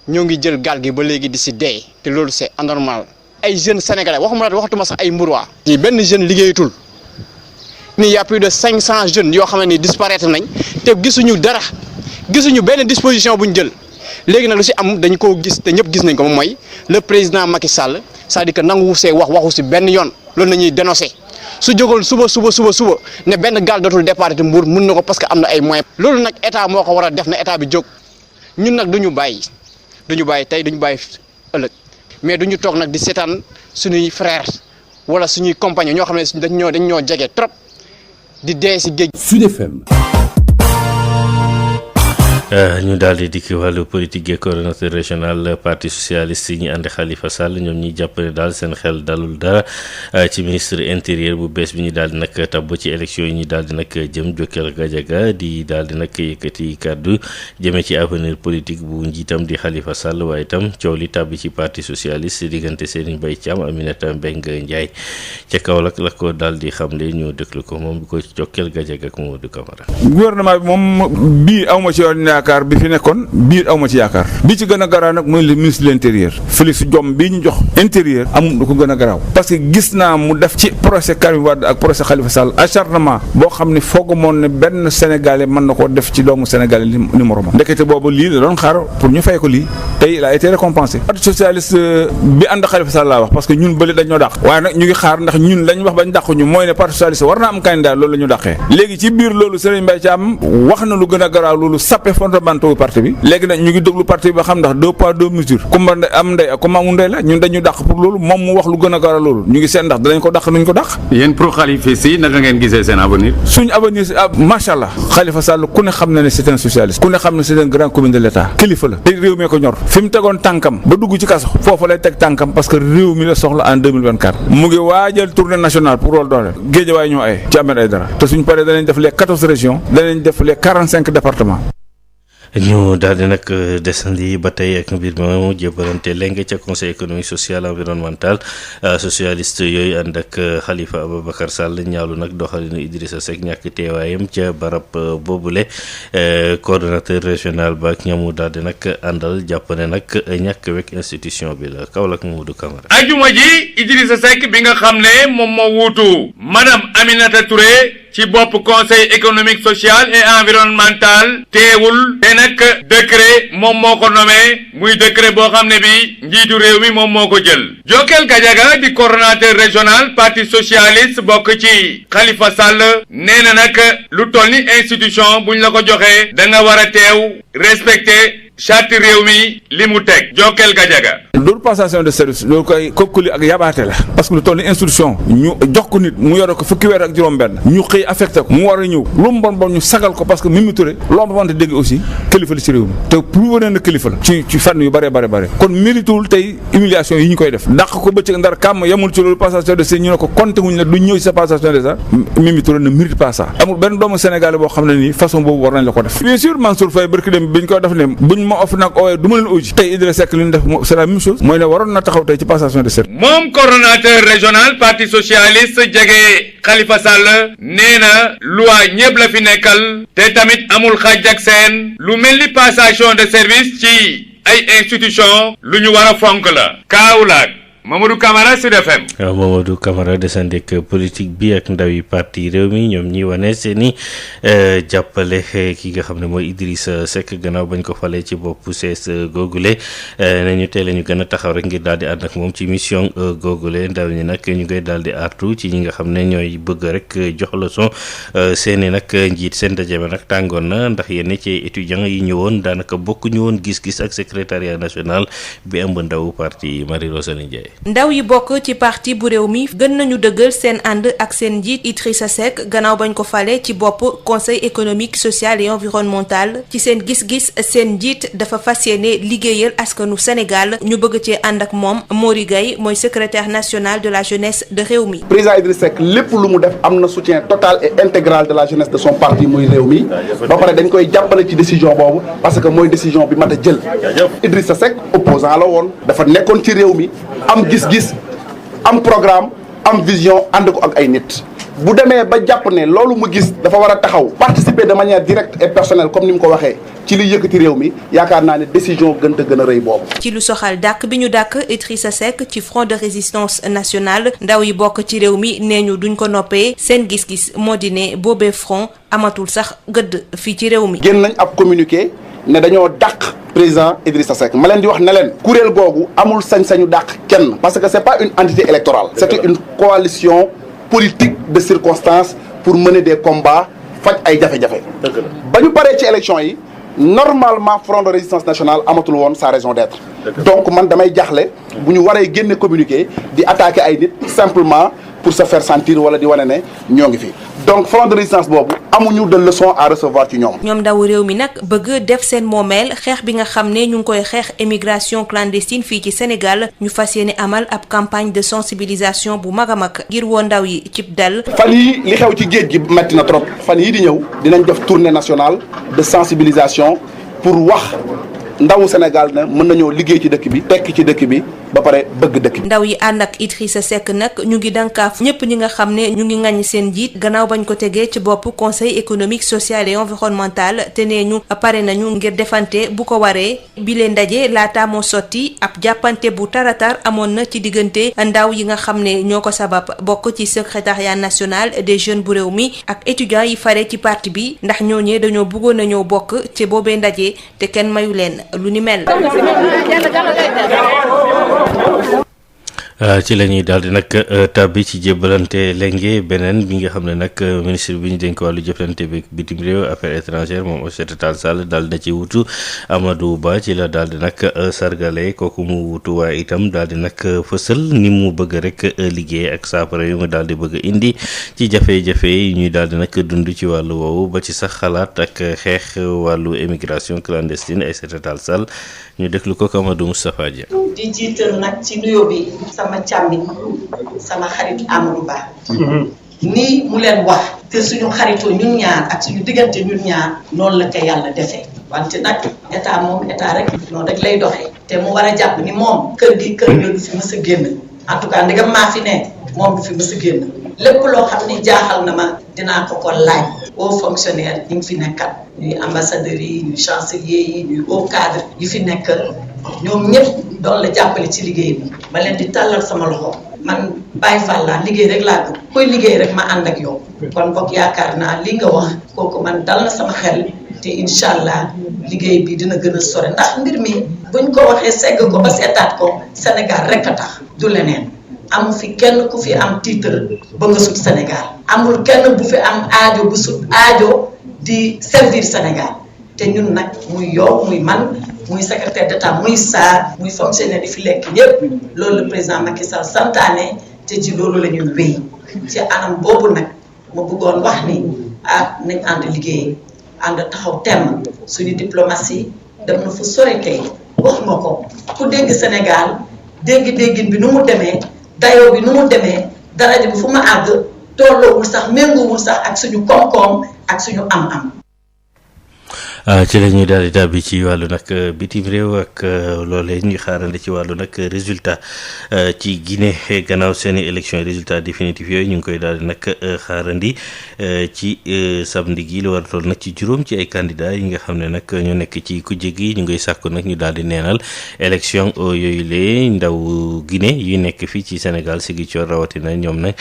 ñoo ngi jël gaal gi ba léegi di si dee te loolu c'est anormal. ay jeunes sénégalais waxatuma sax ay Mbourois. ci benn jeune liggéeyatul ni y a plus de 500 jeunes yoo xam ne ni disparaître nañ te gisuñu dara gisuñu benn disposition bu ñu jël léegi nag lu si am dañ koo gis te ñëpp gis nañ ko moom mooy le président Macky Sall c'est-à-dire que nangu see waxu si benn yoon loolu la ñuy dénoncer su jógoon suba ne benn gaal dootul départ te Mbour mun na ko parce que am na ay moyens. loolu nag état moo ko war a def na état bi jóg ñun nag duñu bàyyi tey duñu bàyyi ëllëg. mais duñu toog nag di seetaan suñuy frères wala suñuy compagnons ñoo xam ne dañ ñoo jege trop di dee si géej. Sud FM. ñu daal di dikk wàllu politique gi coordonnateur régional parti socialiste yi ñu ànd Khalifa Sall ñoom ñi jàpp ne daal seen xel dalul dara ci ministre intérieur bu bees bi ñu daal di nag tabb ci élection yi ñu daal di nag jëm Jokal Gadiaga di daal di nag yëkkati kàddu jëmee ci avenir politique bu njiitam di Khalifa Sall waaye itam coow li tàbbi ci parti socialiste diggante Serigne Mbaye Thiam Aminata Mbengue Ndiaye ca Kaolack la ko daal di xamle ñu déglu ko moom bi ko Jokal Gadiaga ak Mamadou Camara. gouvernement bi moom bii awma ci yoon yaakaar bi fi nekkoon biir awma ci yaakaar bi ci gën a garaaw nag mooy le ministre de l'intérieur Félix Diome bii ñu jox intérieur amul lu ko gën a garaaw parce que gis naa mu def ci procès Karim Wade ak procès Khalifa Sall acharnement boo xam ne foogu moon ne benn sénégalais mën na koo def ci doomu sénégalais ni moroma ndekete boobu lii la doon xaar pour ñu fay ko lii tey il a été récompensé parti socialiste bi ànd Khalifa Sall laa wax parce que ñun bële dañ ñoo dàq waaye nag ñu ngi xaar ndax ñun lañ wax bañ dàq ñu mooy ne parti socialiste war na am candidat loolu la ñu dàqee léegi ci biir loolu Serigne Mbaye Thiam wax na lu gën a garaaw loolu sappe fondamental parti bi léegi nag ñu ngi déglu parti bi ba xam ndax 2 poids 2 mesures kumba am ndey ak kumba amul ndey la ñun dañu dàq pour loolu moom mu wax lu gën a garaaw loolu ñu ngi seen ndax danañ ko dàq nuñ ko dàq. yéen pro Khalifa si naka ngeen gisee seen avenir. suñu avenir macha allah Khalifa Sall ku ne xam na ne c'est un socialiste ku ne xam ne c'est un grand commun de l'État kilifa la te réew mi ko ñor fi mu tegoon tànkam ba dugg ci kaso foofu lay teg tànkam parce que réew mi la soxla en 2024 mu ngi waajal tournée nationale pour loolu doole Guédiawaye ñoo ay ci Ahmed Aïdara te suñ paree danañ def les 14 régions danañ def les 45 départements. ñu daal di nag desandi ba tey ak mbir moomu jébalante léegi ca conseil économique social environnemental socialiste yooyu ànd ak Khalifa Ababacar Sall ñaawlu nag doxalinu Idrissa Seck ñàkk teewaayam ca barab boobule coordonnateur régional ba ak ñamu daal di nag àndal jàpp ne nag ñàkk wekk institution bi la Kaolack Mamadou Camara. ajuma ji Idrissa Seck bi nga xam ne moom moo wuutu madame Aminata Touré ci bopp conseil économique social et environnemental teewul te nag décret moom moo ko nommé muy décret boo xam ne bi njiitu réew mi moom moo ko jël Jokal Gadiaga di coordonnateur régional parti socialiste bokk ci Khalifa Sall nee na nag lu toll ni institution buñ la ko joxee da nga war a teew respecter charte réew mi li mu teg Jokal Gadiaga. loolu passation de service loolu koy kokkuli ak yabaate la parce que lu toll ni institution ñu jox ko nit mu yore ko fukki weer ak juróom-benn ñu xëy affecté ko mu war a ñëw lu mu bon ñu sagal ko parce que Mimi Touré loo ma wante dégg aussi kilifa la ci réew mi te prouvé na kilifa la ci fànn yu bare kon méritul tey humiliation yi ñu koy def dàq ko bëccëg ndar kàmm yemul ci loolu passation de service ñu ne ko compté wuñ la du ñëw ci sa passation de service Mimi Touré ne mérite pas ça amul benn doomu Sénégalais boo xam ne nii façon boobu war nañ la ko def bien sûr Mansour Faye barki dem biñ ko def ne buñ ma off nag ooyee du ma leen uji tey Idrissa Seck li ñu def c'est la même chose mooy ne waroon na taxaw tey ci passation de service. moom coordonnateur régional parti socialiste jege Khalifa Sall nee na loi ñëpp la fi nekkal te tamit amul xaaj ak seen lu mel ni passation de service ci ay institution lu ñu war a fonk la Kaolack Mamadou Camara Sud FM. waaw Mamadou Camara desandi ak politique bi ak ndaw yi parti réew mi ñoom ñi wane seeni jàppale ki nga xam ne mooy Idrissa Seck gannaaw bañ ko falee ci bopp CES googule nañu teel a ñu gën a taxaw rek ngir daal di ànd ak moom ci mission googule ndaw ñi nag ñu ngay daal di artu ci ñi nga xam ne ñooy bëgg rek jox leçon seeni nag njiit seen daje ba nag tàngoon na ndax yenn ci étudiants yi ñëwoon daanaka bokk ñu woon gis-gis ak secrétariat national bi ëmb ndaw parti Marie Rosalie Ndiaye. ndaw yi bokk ci parti bu réew mi gën nañu dëggal seen ànd ak seen njiit Idrissa Seck gannaaw bañ ko fale ci bopp conseil économique social et environnemental ci seen gis-gis seen njiit dafa fas yéene liggéeyal askanu Sénégal ñu bëgg cee ànd ak moom Mori Gaye mooy secrétaire national de la jeunesse de réew mi. président Idrissa Seck lépp lu mu def am na soutien total et intégral de la jeunesse de son parti muy réew mi ba pare dañ koy jàppale ci décision boobu parce que mooy décision bi mat a jël Idrissa Seck opposant la woon dafa nekkoon ci réew mi am gis-gis am programme am vision ànd ko ak ay nit bu demee ba jàpp ne loolu mu gis dafa war a taxaw participer de manière directe et personnelle comme ni mu ko waxee ci ci li yëkkati réew mi yaakaar naa ne décision gën a rëy boobu. ci lu soxal dàkk bi ñu dàkk Idrissa Seck ci front de résistance nationale ndaw yi bokk ci réew mi nee ñu duñ ko noppee seen gis-gis moo di ne boobee front amatul sax gëdd fii ci réew mi. génn nañ ab communiqué ne dañoo dàq président Idrissa Seck ma leen di wax ne leen kuréel googu amul sañ-sañu dàq kenn parce que c'est pas une entité électorale c'est une coalition politique de circonstances pour mener des combats faj ay jafe-jafe. ba ñu paree ci élection yi normalement front de résistance nationale amatul woon sa raison d'être. donc man damay jaaxle bu ñu waree génne communiqué di attaquer ay nit simplement pour se faire sentir wala di wane ne ñoo ngi fi donc front de résistance boobu amuñu de leçon à recevoir ci ñoom. ñoom ndaw réew mi nag bëgg def seen moomeel xeex bi nga xam ne ñu ngi koy xeex émigration clandestine fii ci Sénégal ñu fas yéene amal ab campagne de sensibilisation bu mag a mag ngir woo ndaw yi cib dal. fan yii li xew ci géej gi metti na trop fan yii di ñëw dinañ def tournée nationale de sensibilisation pour wax ndawu Sénégal ne mën nañoo liggéey ci dëkk bi tekki ci dëkk bi ba pare bëgg dëkk bi. ndaw yi ànd ak Idrissa Seck nag ñu ngi dankaaf ñëpp ñi nga xam ne ñu ngi ŋaññi seen njiit gannaaw bañ ko tegee ci bopp conseil économique social et environnemental te nee ñu pare nañu ngir defante bu ko waree bi leen ndaje laata moo sotti ab jàppante bu taratar amoon na ci diggante ndaw yi nga xam ne ñoo ko sabab bokk ci secrétariat national des jeunes bu réew mi ak étudiants yi fare ci parti bi ndax ñooñee dañoo bëggoon a ñëw bokk ci boobee ndaje te kenn mayu leen lu ni mel. ci la ñuy daal di nag tàbbi ci jébbalante lenge beneen bi nga xam ne nag ministre bi ñu dénk wàllu jëflante bi bitim réew affaires étrangères moom Aïssata Tall Sall daal na ci wutu Amadou Ba ci la daal di nag sargale kooku mu wutu waaye itam daal di nag fësal ni mu bëgg rek liggéey ak saafara yu mu daal di bëgg indi ci jafe-jafe yi ñuy daal di nag dund ci wàllu woowu ba ci sax xalaat ak xeex wàllu émigration clandestine Aïssata Tall Sall ñu déglu ko Amadou Moustapha Dia. di jiital nag ci nuyoo bi sama càmmiñ sama xaritu Amadou Ba. nii mu leen wax te suñu xaritoo ñun ñaar ak suñu diggante ñun ñaar noonu la ko yàlla defee wante nag état moom état rek noonu rek lay doxee te mu war a jàpp ni moom kër gi du fi mës a génn en tout cas ndegam maa fi ne moom du fi mës a génn lépp loo xam ni jaaxal na ma dinaa ko laaj aux fonctionnaires yi ngi fi nekkat ñuy ambassadeurs yi ñuy chancelier yi ñuy haut cadre yi fi nekk ñoom ñëpp doon la jàppale ci liggéey bi ma leen di tàllal sama loxo man Baye Fall laa liggéey rek laa gëm koy liggéey rek ma ànd ak yow kon boog yaakaar naa li nga wax kooku man dal na sama xel te incha allah liggéey bi dina gën a sore ndax mbir mi buñ ko waxee segg ko ba seetaat ko Sénégal rek a tax du leneen amu fi kenn ku fi am titre ba nga sut Sénégal amul kenn bu fi am aajo bu sut aajo di servir Sénégal te ñun nag muy yow muy man muy secrétaire d'État muy Sarr muy fonctionnaire yi fi lekk yépp loolu le président Macky Sall santaane te ci loolu la ñuy wéy ci anam boobu nag ma bëggoon wax ni nañ ànd liggéey ànd taxaw temm suñu diplomatie dem na fu sore tey wax nga ko ku dégg Sénégal dégg-déggin bi nu mu demee dayoo bi nu mu demee daraja bi fu ma àgg tolloowul sax méngoowul sax ak suñu koom-koom ak suñu am-am. ci la ñuy daal di tàbbi ci wàllu nag bitim réew ak loolee ñuy xaarandi ci wàllu nag résultat ci Guinée gannaaw seeni élection résultat définitif yooyu ñu ngi koy daal di nag xaarandi ci samedi gi lu war a toll nag ci juróom ci ay candidats yi nga xam ne nag ñoo nekk ci kujje gi ñu ngay sàkku nag ñu daal di neenal élection yooyu lee ndaw Guinée yu nekk fii ci Sénégal Ziguinchor rawatina ñoom nag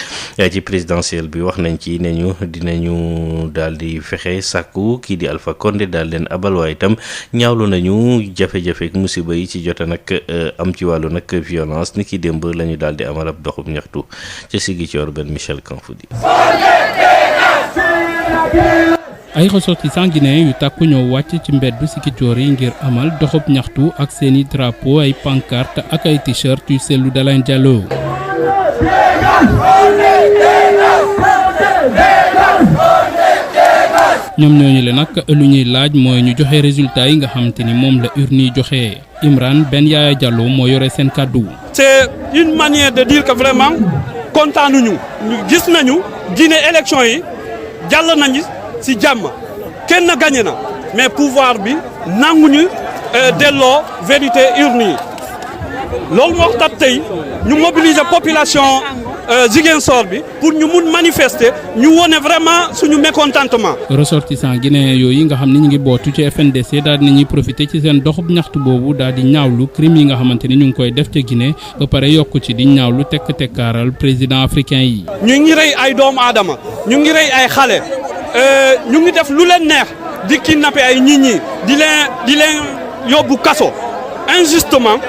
ci présidentielle bi wax nañ ci ne ñu dinañu daal di fexe sàkku kii di Alpha Condé daal leen abal waaye itam ñaawlu nañu jafe-jafe ak musiba yi ci jota nag am ci wàllu nag violence ni ki démb la ñu daal di amal ab doxub ñaxtu ca Ziguinchor benn Michel Kanfoudi. ay ressortissants guinéens yu tàkku ñoo wàcc ci mbeddu Ziguinchor yi ngir amal doxub ñaxtu ak seeni drapeau ay pancarte ak ay t-shirt yu Cellou Dalein Diallo. ñoom ñooñu le nag lu ñuy laaj mooy ñu joxe résultat yi nga xamante ni moom la urne yi joxe Imran Ben Yaya Diallo moo yore seen kàddu. c'est une manière de dire que vraiment kontaanuñu ñu gis nañu Guinée élection yi jàll nañu ci jàmm kenn gagné na mais pouvoir bi nanguñu delloo vérité urne yi loolu moo tax tey ñu mobiliser population Ziguinchor bi pour ñu mun manifester ñu wone vraiment suñu mécontentement. ressortissant guinéen yooyu nga xam ne ñu ngi bootu ci FNDC daal di nañuy profité ci seen doxub ñaxtu boobu daal di ñaawlu crime yi nga xamante ni ñu ngi koy def ca Guinée ba pare yokku ci di ñaawlu tekkaaral président africain yi. ñu ngi rey ay doomu aadama ñu ngi rey ay xale ñu ngi def lu leen neex di kidnapper ay nit ñi di leen yóbbu kaso injustement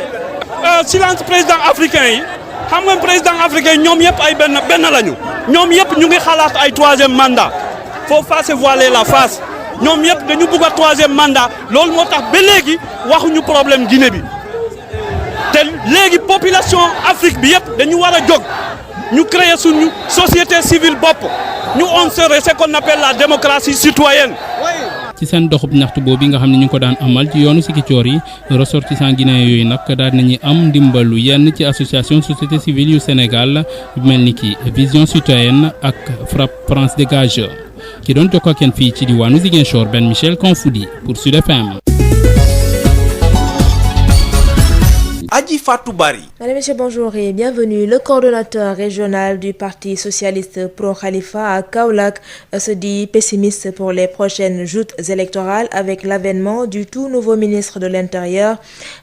silence président africain yi. xam nga président africain ñoom yëpp ay benn lañu ñoom yëpp ñu ngi xalaat ay troisième mandat faut pas se voiler la face ñoom yëpp dañu bëgg a troisième mandat loolu moo tax ba léegi waxuñu problème Guinée bi te léegi population Afrique bi yëpp dañu war a jóg ñu créer suñu société civile bopp ñu on serait ce qu'on appelle la démocratie citoyenne. ci seen doxub ñaxtu boobu nga xam ne ñu ngi ko daan amal ci yoonu Sikicoor yi ressortissant guinéen yooyu nag daal nañu am ndimbalu yenn ci association société civile yu Sénégal mel ni ki Vision Citoyenne ak FRAPP France Dégage ki doon jokkoo ak yéen fii ci diwaanu Ziguinchor Ben Michel Konfoudi pour Sud FM. Adji Fatou Bari. Mesdames et messieurs, bonjour et bienvenue. Le coordonnateur régional du Parti socialiste pro-Khalifa à Kaolack se dit pessimiste pour les prochaines joutes électorales avec l'avènement du tout nouveau ministre de l'Intérieur.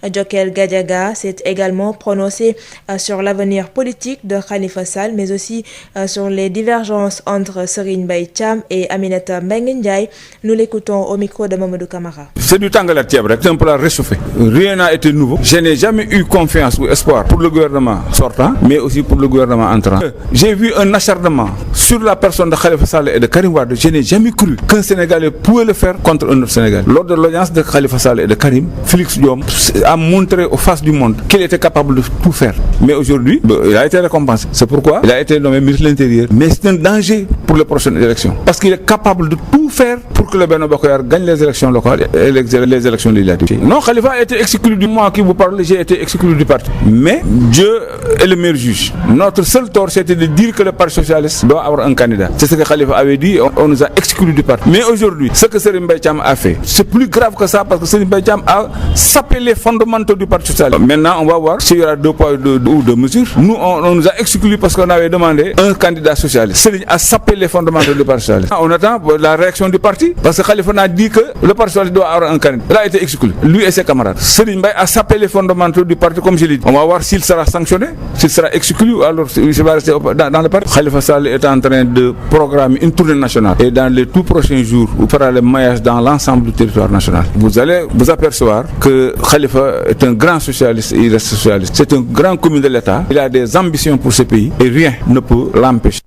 Diokel Gadiaga s'est également prononcé sur l'avenir politique de Khalifa Sall, mais aussi sur les divergences entre Serigne Mbaye Thiam et Aminata Mbengue Ndiaye. Nous l'écoutons au micro de Mamadou Camara. C'est du Tangala Tiabrek, c'est un plat réchauffé. Rien n'a été nouveau. Je n'ai jamais eu confiance ou espoir pour le gouvernement sortant, mais aussi pour le gouvernement entrant. J'ai vu un acharnement sur la personne de Khalifa Sall et de Karim Wade. Je n'ai jamais cru qu'un Sénégalais pouvait le faire contre un autre Sénégalais. Lors de l'audience de Khalifa Sall et de Karim, Félix Diom a montré aux faces du monde qu'il était capable de tout faire. Mais aujourd'hui, il a été récompensé. C'est pourquoi il a été nommé ministre de l'Intérieur. Mais c'est un danger pour les prochaines élections. Parce qu'il est capable de tout faire pour que le Benno Bokk Yakaar gagne les élections locales et les élections législatives. Non, Khalifa a été exclu du mois qui vous parle, j'ai été exclu du parti. Mais Dieu est le meilleur juge. Notre seul tort, c'était de dire que le Parti socialiste doit avoir un candidat. C'est ce que Khalifa avait dit, on nous a exclus du parti. Mais aujourd'hui, ce que Serigne Mbaye Thiam a fait, c'est plus grave que ça parce que Serigne Mbaye Thiam a sapé les fondamentaux du Parti socialiste. Maintenant, on va voir s'il y aura deux poids ou deux mesures. Nous, on nous a exclus parce qu'on avait demandé un candidat socialiste. Serigne a sapé les fondamentaux du Parti socialiste. On attend la réaction du parti parce que Khalifa a dit que le Parti socialiste doit avoir un candidat. Il a été exclu, lui et ses camarades. Serigne Mbaye a sapé les fondamentaux du parti comme je l'ai dit. On va voir s'il sera sanctionné, s'il sera exclu ou alors s'il va rester dans le parti. Khalifa Sall est en train de programmer une tournée nationale et dans les tout prochains jours, il fera le maillage dans l'ensemble du territoire national. Vous allez vous apercevoir que Khalifa est un grand socialiste et il reste socialiste. C'est un grand commis de l'État. Il a des ambitions pour ce pays et rien ne peut l'empêcher.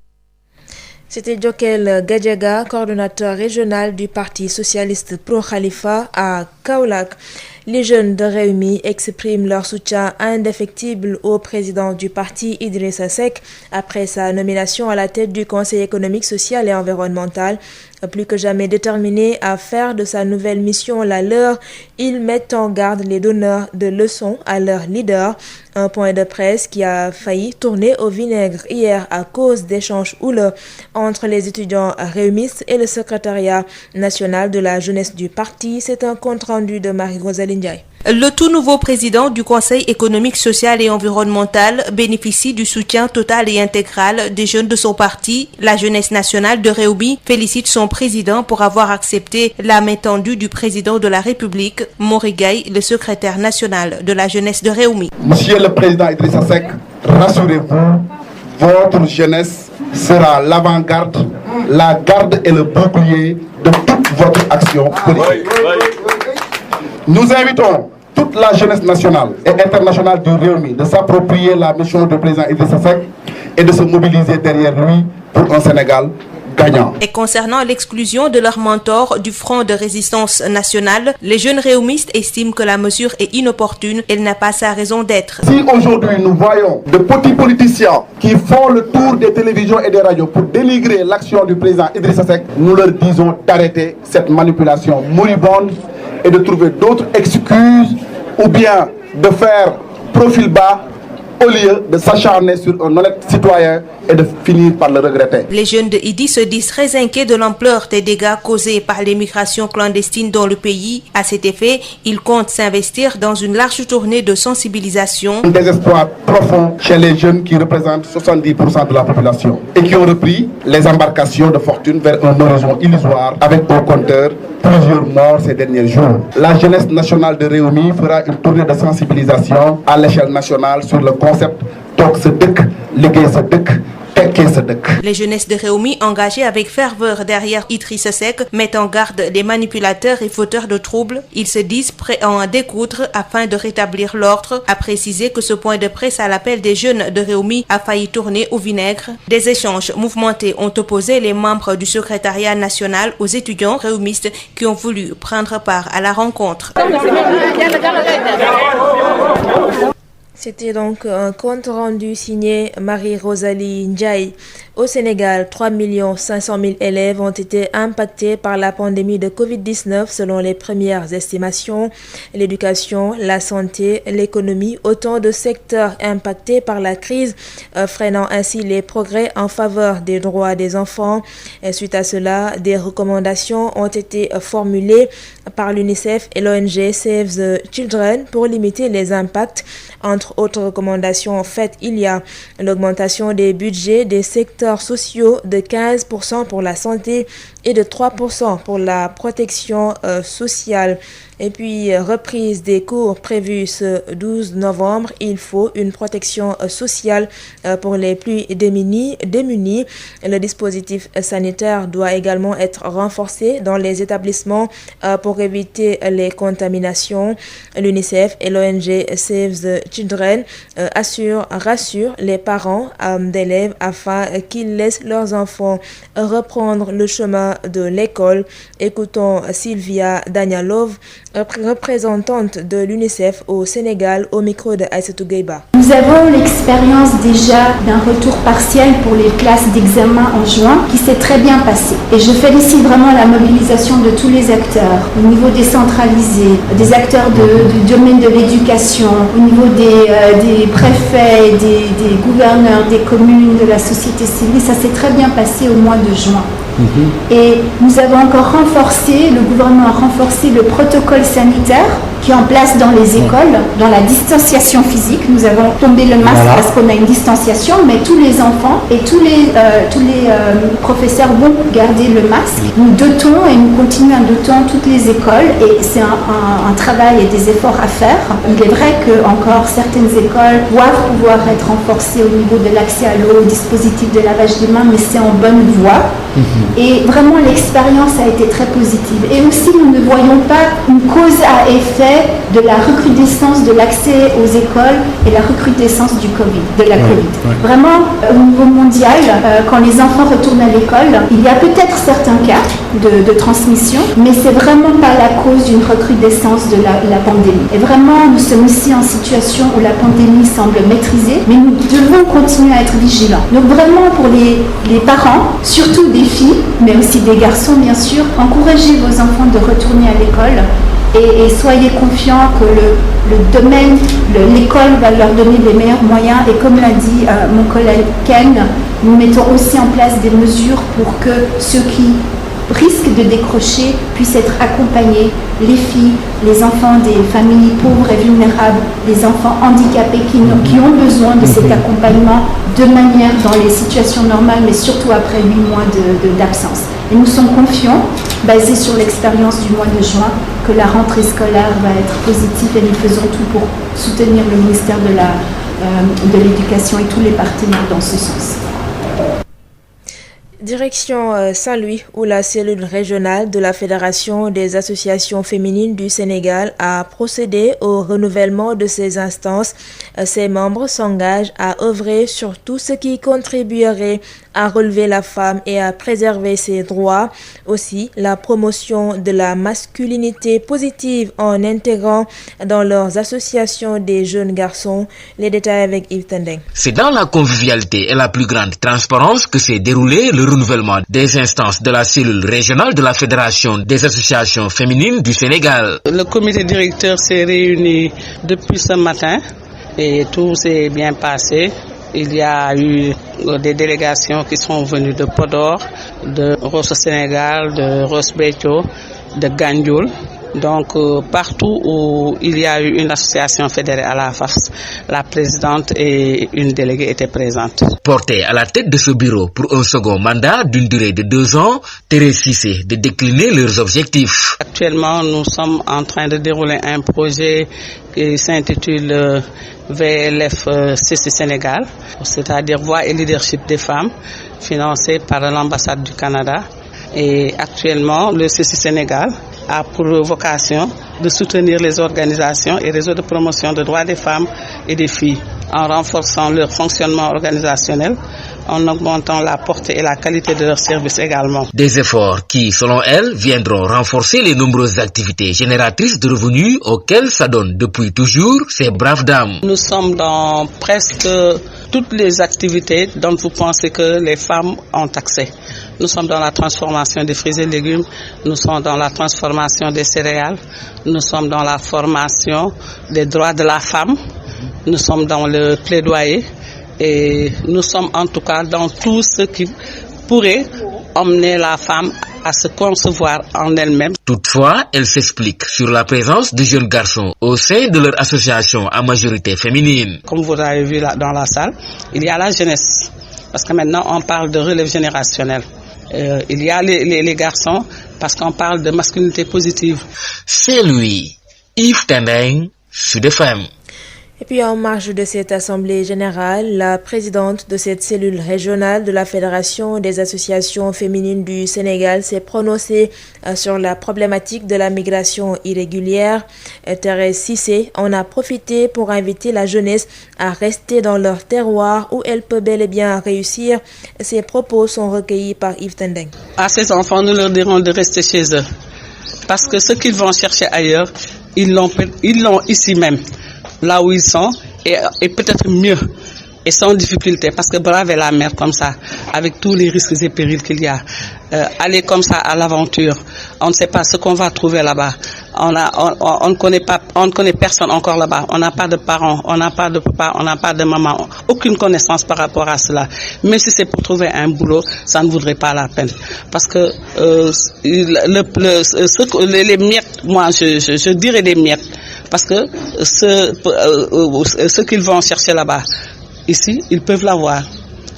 C'était Diokel Gadiaga, coordonnateur régional du Parti socialiste pro-Khalifa à Kaolack. Les jeunes de Rewmi expriment leur soutien indéfectible au président du parti Idrissa Seck après sa nomination à la tête du Conseil économique, social et environnemental. Plus que jamais déterminés à faire de sa nouvelle mission la leur, ils mettent en garde les donneurs de leçons à leur leader. Un point de presse qui a failli tourner au vinaigre hier à cause d'échanges houleux entre les étudiants rewmistes et le secrétariat national de la jeunesse du parti. C'est un compte-rendu de Marie-Rosaline Ndiaye. Le tout nouveau président du Conseil économique, social et environnemental bénéficie du soutien total et intégral des jeunes de son parti. La jeunesse nationale de Rewmi félicite son président pour avoir accepté la main tendue du président de la République, Mori Gaye, le secrétaire national de la jeunesse de Rewmi. Monsieur le président Idrissa Seck, rassurez-vous, votre jeunesse sera l'avant-garde, la garde et le bouclier de toute votre action politique. Nous invitons toute la jeunesse nationale et internationale du Rewmi de s'approprier la mission du président Idrissa Seck et de se mobiliser derrière lui pour un Sénégal gagnant. Et concernant l'exclusion de leur mentor du Front de résistance nationale, les jeunes réwmistes estiment que la mesure est inopportune. Elle n'a pas sa raison d'être. Si aujourd'hui nous voyons de petits politiciens qui font le tour des télévisions et des radios pour dénigrer l'action du président Idrissa Seck, nous leur disons d'arrêter cette manipulation moribonde et de trouver d'autres excuses ou bien de faire profil bas au lieu de s'acharner sur un honnête citoyen et de finir par le regretter. Les jeunes de Idy se disent très inquiets de l'ampleur des dégâts causés par l'immigration clandestine dans le pays. À cet effet, ils comptent s'investir dans une large tournée de sensibilisation. Un désespoir profond chez les jeunes qui représentent 70% de la population et qui ont repris les embarcations de fortune vers un horizon illusoire avec au compteur plusieurs morts ces derniers jours. La jeunesse nationale de Rewmi fera une tournée de sensibilisation à l'échelle nationale sur le concept toog sa dëkk, liggéey sa dëkk, tekkee sa dëkk. Les jeunesses de Rewmi engagées avec ferveur derrière Idrissa Seck mettent en garde des manipulateurs et fauteurs de troubles. Ils se disent prêts à en découdre afin de rétablir l'ordre. A préciser que ce point de presse à l'appel des jeunes de Rewmi a failli tourner au vinaigre. Des échanges mouvementés ont opposé les membres du secrétariat national aux étudiants rewmistes qui ont voulu prendre part à la rencontre. C'était donc un compte rendu signé Marie-Rosalie Ndiaye. Au Sénégal, 3 500 000 élèves ont été impactés par la pandémie de Covid-19 selon les premières estimations. L'éducation, la santé, l'économie, autant de secteurs impactés par la crise, freinant ainsi les progrès en faveur des droits des enfants. Et suite à cela, des recommandations ont été formulées par l'UNICEF et l'ONG Save the Children pour limiter les impacts. Entre autres recommandations faites, il y a l'augmentation des budgets des secteurs sociaux de 15% pour la santé et de 3% pour la protection sociale. Et puis, reprise des cours prévus ce 12 novembre. Il faut une protection sociale pour les plus démunis. Le dispositif sanitaire doit également être renforcé dans les établissements pour éviter les contaminations. L'UNICEF et l'ONG Save the Children rassurent les parents d'élèves afin qu'ils laissent leurs enfants reprendre le chemin de l'école. Écoutons Sylvia Danialov, représentante de l'UNICEF au Sénégal, au micro de Aïssatou Gueiba. Nous avons l'expérience déjà d'un retour partiel pour les classes d'examen en juin qui s'est très bien passé. Et je félicite vraiment la mobilisation de tous les acteurs, au niveau décentralisé, des acteurs du domaine de l'éducation, au niveau des préfets, des gouverneurs, des communes, de la société civile. Ça s'est très bien passé au mois de juin. Et nous avons encore le gouvernement a renforcé le protocole sanitaire qui est en place dans les écoles, dans la distanciation physique. Nous avons tombé le masque parce qu'on a une distanciation, mais tous les enfants et tous les professeurs vont garder le masque. Nous dotons et nous continuons à doter toutes les écoles et c'est un travail et des efforts à faire. Il est vrai que encore certaines écoles doivent pouvoir être renforcées au niveau de l'accès à l'eau, au dispositif de lavage des mains, mais c'est en bonne voie. Et vraiment l'expérience a été très positive. Et aussi nous ne voyons pas une cause à effet de la recrudescence de l'accès aux écoles et la recrudescence de la Covid. Vraiment, au niveau mondial, quand les enfants retournent à l'école, il y a peut-être certains cas de transmission, mais c'est vraiment pas la cause d'une recrudescence de la pandémie. Et vraiment, nous sommes ici en situation où la pandémie semble maîtrisée, mais nous devons continuer à être vigilants. Donc vraiment, pour les parents, surtout des filles, mais aussi des garçons bien sûr, encouragez vos enfants de retourner à l'école et soyez confiants que le domaine, l'école va leur donner les meilleurs moyens et comme l'a dit mon collègue Ken, nous mettons aussi en place des mesures pour que ceux qui risquent de décrocher puissent être accompagnés, les filles, les enfants des familles pauvres et vulnérables, les enfants handicapés qui ont besoin de cet accompagnement de manière dans les situations normales, mais surtout après 8 mois d'absence. Et nous sommes confiants, basés sur l'expérience du mois de juin, que la rentrée scolaire va être positive et nous faisons tout pour soutenir le ministère de l'Éducation et tous les partenaires dans ce sens. Direction Saint-Louis, où la cellule régionale de la Fédération des associations féminines du Sénégal a procédé au renouvellement de ses instances. Ses membres s'engagent à œuvrer sur tout ce qui contribuerait à relever la femme et à préserver ses droits. Aussi, la promotion de la masculinité positive en intégrant dans leurs associations des jeunes garçons. Les détails avec Yves Tendeng. C'est dans la convivialité et la plus grande transparence que s'est déroulé le renouvellement des instances de la cellule régionale de la Fédération des associations féminines du Sénégal. Le comité directeur s'est réuni depuis ce matin et tout s'est bien passé. Il y a eu des délégations qui sont venues de Podor, de Rosso Sénégal, de Ross Béthio, de Gandiol. Donc partout où il y a eu une association fédérée à la FAFSA, la présidente et une déléguée étaient présentes. Portée à la tête de ce bureau pour un second mandat d'une durée de 2 ans, Thérèse Cissé de décliner leurs objectifs. Actuellement, nous sommes en train de dérouler un projet qui s'intitule VLF CC Sénégal, c'est-à-dire Voix et leadership des femmes, financé par l'ambassade du Canada. Et actuellement, le CC Sénégal a pour vocation de soutenir les organisations et réseaux de promotion des droits des femmes et des filles en renforçant leur fonctionnement organisationnel, en augmentant la portée et la qualité de leurs services également. Des efforts qui, selon elle, viendront renforcer les nombreuses activités génératrices de revenus auxquelles s'adonnent depuis toujours ces braves dames. Nous sommes dans presque toutes les activités dont vous pensez que les femmes ont accès. Nous sommes dans la transformation des fruits et légumes, nous sommes dans la transformation des céréales, nous sommes dans la formation des droits de la femme, nous sommes dans le plaidoyer et nous sommes en tout cas dans tout ce qui pourrait emmener la femme à se concevoir en elle-même. Toutefois, elle s'explique sur la présence de jeunes garçons au sein de leur association à majorité féminine. Comme vous l'avez vu là dans la salle, il y a la jeunesse, parce que maintenant on parle de relève générationnelle. Il y a les garçons, parce qu'on parle de masculinité positive. C'est lui, Yves Tendeng, Sud FM. Et puis en marge de cette assemblée générale, la présidente de cette cellule régionale de la Fédération des associations féminines du Sénégal s'est prononcée sur la problématique de la migration irrégulière. Thérèse Cissé en a profité pour inviter la jeunesse à rester dans leur terroir où elle peut bel et bien réussir. Ces propos sont recueillis par Yves Tendeng. À ces enfants, nous leur dirons de rester chez eux. Parce que ce qu'ils vont chercher ailleurs, ils l'ont ici même. Là où ils sont, et peut-être mieux, et sans difficulté, parce que braver la mer comme ça, avec tous les risques et périls qu'il y a, aller comme ça à l'aventure, on ne sait pas ce qu'on va trouver là-bas, on ne connaît personne encore là-bas, on n'a pas de parents, on n'a pas de papa, on n'a pas de maman, aucune connaissance par rapport à cela. Mais si c'est pour trouver un boulot, ça ne vaudrait pas la peine, parce que les miettes, moi je dirais des miettes, parce que ce qu'ils vont chercher là-bas, ici, ils peuvent l'avoir.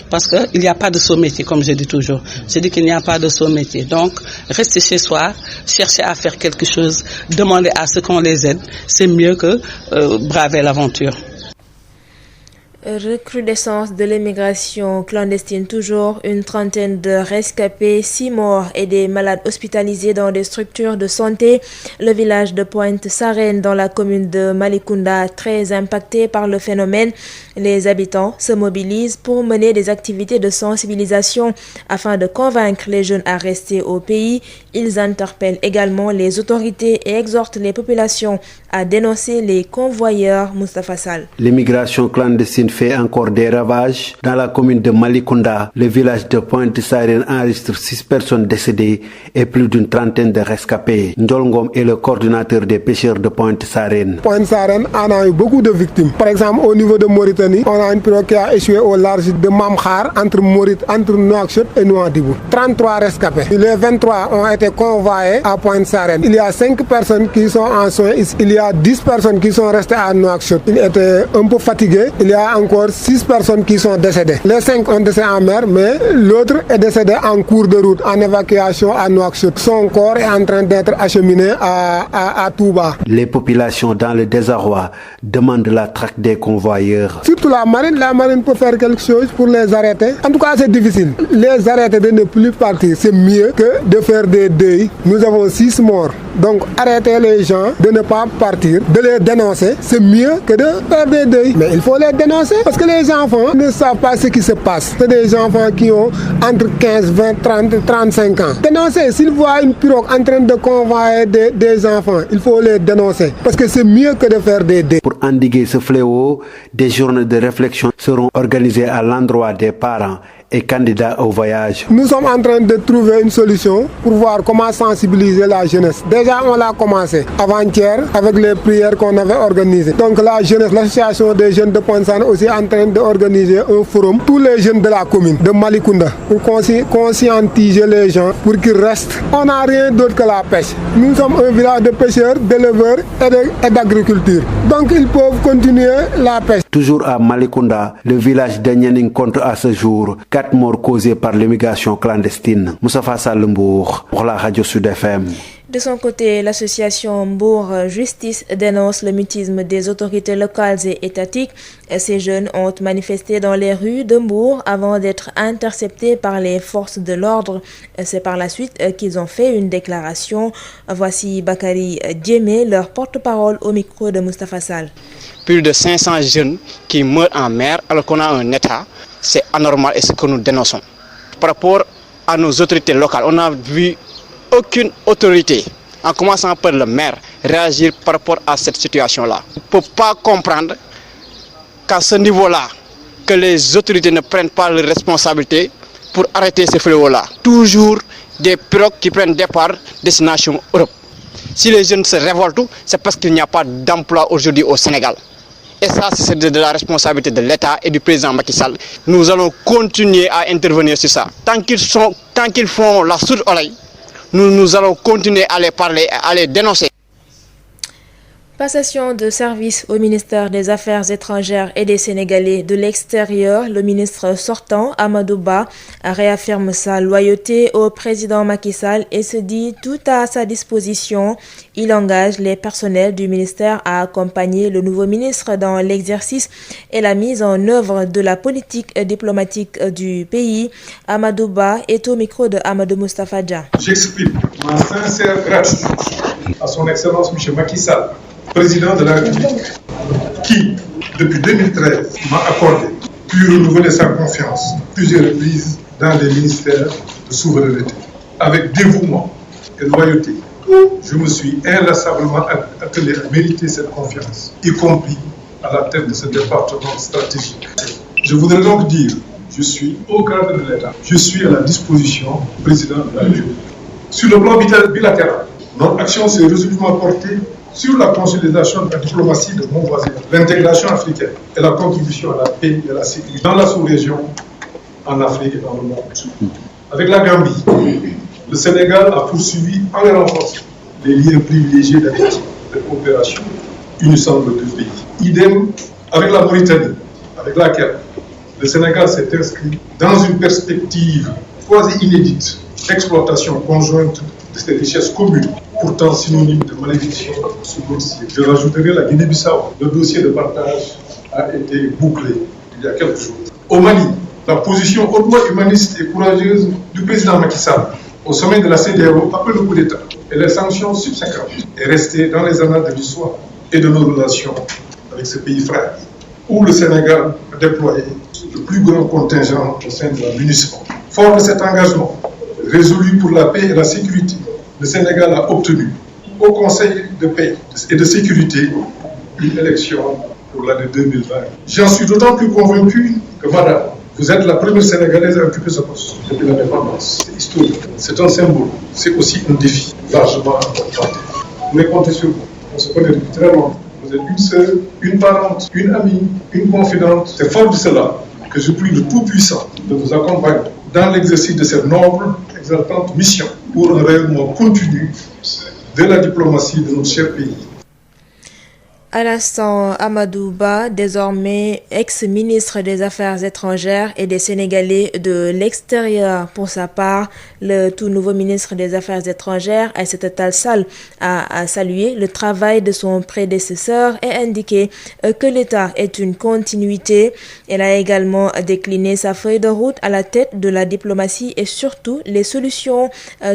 Parce qu'il n'y a pas de sot-métier, comme je dis toujours. Je dis qu'il n'y a pas de sot-métier. Donc, rester chez soi, chercher à faire quelque chose, demander à ce qu'on les aide, c'est mieux que braver l'aventure. Recrudescence de l'immigration clandestine toujours, une trentaine de rescapés, 6 morts et des malades hospitalisés dans des structures de santé. Le village de Pointe-Sarène dans la commune de Malicounda, très impacté par le phénomène. Les habitants se mobilisent pour mener des activités de sensibilisation afin de convaincre les jeunes à rester au pays. Ils interpellent également les autorités et exhortent les populations à dénoncer les convoyeurs. Moustapha Sall. L'immigration clandestine fait encore des ravages. Dans la commune de Malicounda, le village de Pointe-Sarène enregistre 6 personnes décédées et plus d'une trentaine de rescapés. Ndjolngom est le coordinateur des pêcheurs de Pointe-Sarène. Pointe-Sarène en a eu beaucoup de victimes. Par exemple, au niveau de Mauritanie, on a une pirogue qui a échoué au large de Mamkhar entre Nouakchott et Nouadhibou. 33 rescapés. Les 23 ont été convoyés à Pointe-Sarène. Il y a 5 personnes qui sont en soins. Il y a 10 personnes qui sont restées à Nouakchott. Ils étaient un peu fatigués. Il y a encore 6 personnes qui sont décédées. Les 5 ont décédé en mer, mais l'autre est décédé en cours de route, en évacuation à Nouakchott. Son corps est en train d'être acheminé à Touba. Les populations dans le désarroi demandent la traque des convoyeurs. Surtout la marine peut faire quelque chose pour les arrêter. En tout cas, c'est difficile. Les arrêter de ne plus partir, c'est mieux que de faire des deuils. Nous avons 6 morts. Donc, arrêter les gens de ne pas partir, de les dénoncer, c'est mieux que de faire des deuils. Mais il faut les dénoncer parce que les enfants ne savent pas ce qui se passe. C'est des enfants qui ont entre 15, 20, 30, 35 ans. Dénoncer, s'ils voient une pirogue en train de convoyer des enfants, il faut les dénoncer parce que c'est mieux que de faire des deuils. Pour endiguer ce fléau, des journées de réflexion seront organisées à l'endroit des parents et candidat au voyage. Nous sommes en train de trouver une solution pour voir comment sensibiliser la jeunesse. Déjà, on l'a commencé avant-hier avec les prières qu'on avait organisées. Donc la jeunesse, l'association des jeunes de Pointe-Sarène aussi en train d'organiser un forum. Tous les jeunes de la commune de Malicounda pour conscientiser les gens pour qu'ils restent. On n'a rien d'autre que la pêche. Nous sommes un village de pêcheurs, d'éleveurs et d'agriculture. Donc ils peuvent continuer la pêche. Toujours à Malicounda, le village de Nianing compte à ce jour 4 morts causés par l'immigration clandestine. Moustapha Salembourg pour la radio Sud FM. De son côté, l'association Mbour Justice dénonce le mutisme des autorités locales et étatiques. Ces jeunes ont manifesté dans les rues de Mbour avant d'être interceptés par les forces de l'ordre. C'est par la suite qu'ils ont fait une déclaration. Voici Bakary Diémé, leur porte-parole au micro de Moustapha Sall. Plus de 500 jeunes qui meurent en mer alors qu'on a un État, c'est anormal et c'est ce que nous dénonçons. Par rapport à nos autorités locales, on a vu aucune autorité, en commençant par le maire, réagir par rapport à cette situation-là. On ne peut pas comprendre qu'à ce niveau-là, que les autorités ne prennent pas leurs responsabilités pour arrêter ce fléau-là. Toujours des pirogues qui prennent départ destination Europe. Si les jeunes se révoltent, c'est parce qu'il n'y a pas d'emploi aujourd'hui au Sénégal. Et ça, c'est de la responsabilité de l'État et du président Macky Sall. Nous allons continuer à intervenir sur ça. Tant qu'ils font la sourde oreille, nous allons continuer à les parler, à les dénoncer. Passation de service au ministère des Affaires étrangères et des Sénégalais de l'extérieur, le ministre sortant, Amadou Ba, réaffirme sa loyauté au président Macky Sall et se dit tout à sa disposition. Il engage les personnels du ministère à accompagner le nouveau ministre dans l'exercice et la mise en œuvre de la politique diplomatique du pays. Amadou Ba est au micro de Amadou Moustapha Dia. J'exprime ma sincère gratitude à son Excellence M. Macky Sall, président de la République, qui, depuis 2013, m'a accordé, puis renouvelé sa confiance plusieurs reprises dans les ministères de souveraineté. Avec dévouement et loyauté, je me suis inlassablement attelé à mériter cette confiance, y compris à la tête de ce département stratégique. Je voudrais donc dire, je suis au cadre de l'État, je suis à la disposition du président de la République. Sur le plan bilatéral, notre action s'est résolument portée sur la consolidation de la diplomatie de mon voisin, l'intégration africaine et la contribution à la paix et à la sécurité dans la sous-région, en Afrique et dans le monde. Avec la Gambie, le Sénégal a poursuivi en renforçant les liens privilégiés d'amitié, de coopération unissant nos deux pays. Idem avec la Mauritanie, avec laquelle le Sénégal s'est inscrit dans une perspective quasi inédite d'exploitation conjointe de ces richesses communes, pourtant synonyme de malédiction sous dossier. Je rajouterai la Guinée-Bissau. Le dossier de partage a été bouclé il y a quelques jours. Au Mali, la position hautement humaniste et courageuse du président Macky Sall au sommet de la CEDEAO après le coup d'État et les sanctions subséquentes est restée dans les annales de l'histoire et de nos relations avec ce pays frère, où le Sénégal a déployé le plus grand contingent au sein de la MINUSMA. Fort de cet engagement, résolu pour la paix et la sécurité, le Sénégal a obtenu au Conseil de paix et de sécurité une élection pour l'année 2020. J'en suis d'autant plus convaincu que, madame, vous êtes la première Sénégalaise à occuper ce poste depuis l'indépendance. C'est historique, c'est un symbole, c'est aussi un défi largement important. Vous pouvez compter sur vous. On se connaît depuis très longtemps. Vous êtes une sœur, une parente, une amie, une confidente. C'est fort de cela que je prie le Tout-Puissant de vous accompagner dans l'exercice de cette noble, exaltante mission pour un rayonnement continu de la diplomatie de notre cher pays. À l'instant, Amadou Ba, désormais ex-ministre des Affaires étrangères et des Sénégalais de l'extérieur. Pour sa part, le tout nouveau ministre des Affaires étrangères, Aïssata Tall Sall, a salué le travail de son prédécesseur et indiqué que l'État est une continuité. Elle a également décliné sa feuille de route à la tête de la diplomatie et surtout les solutions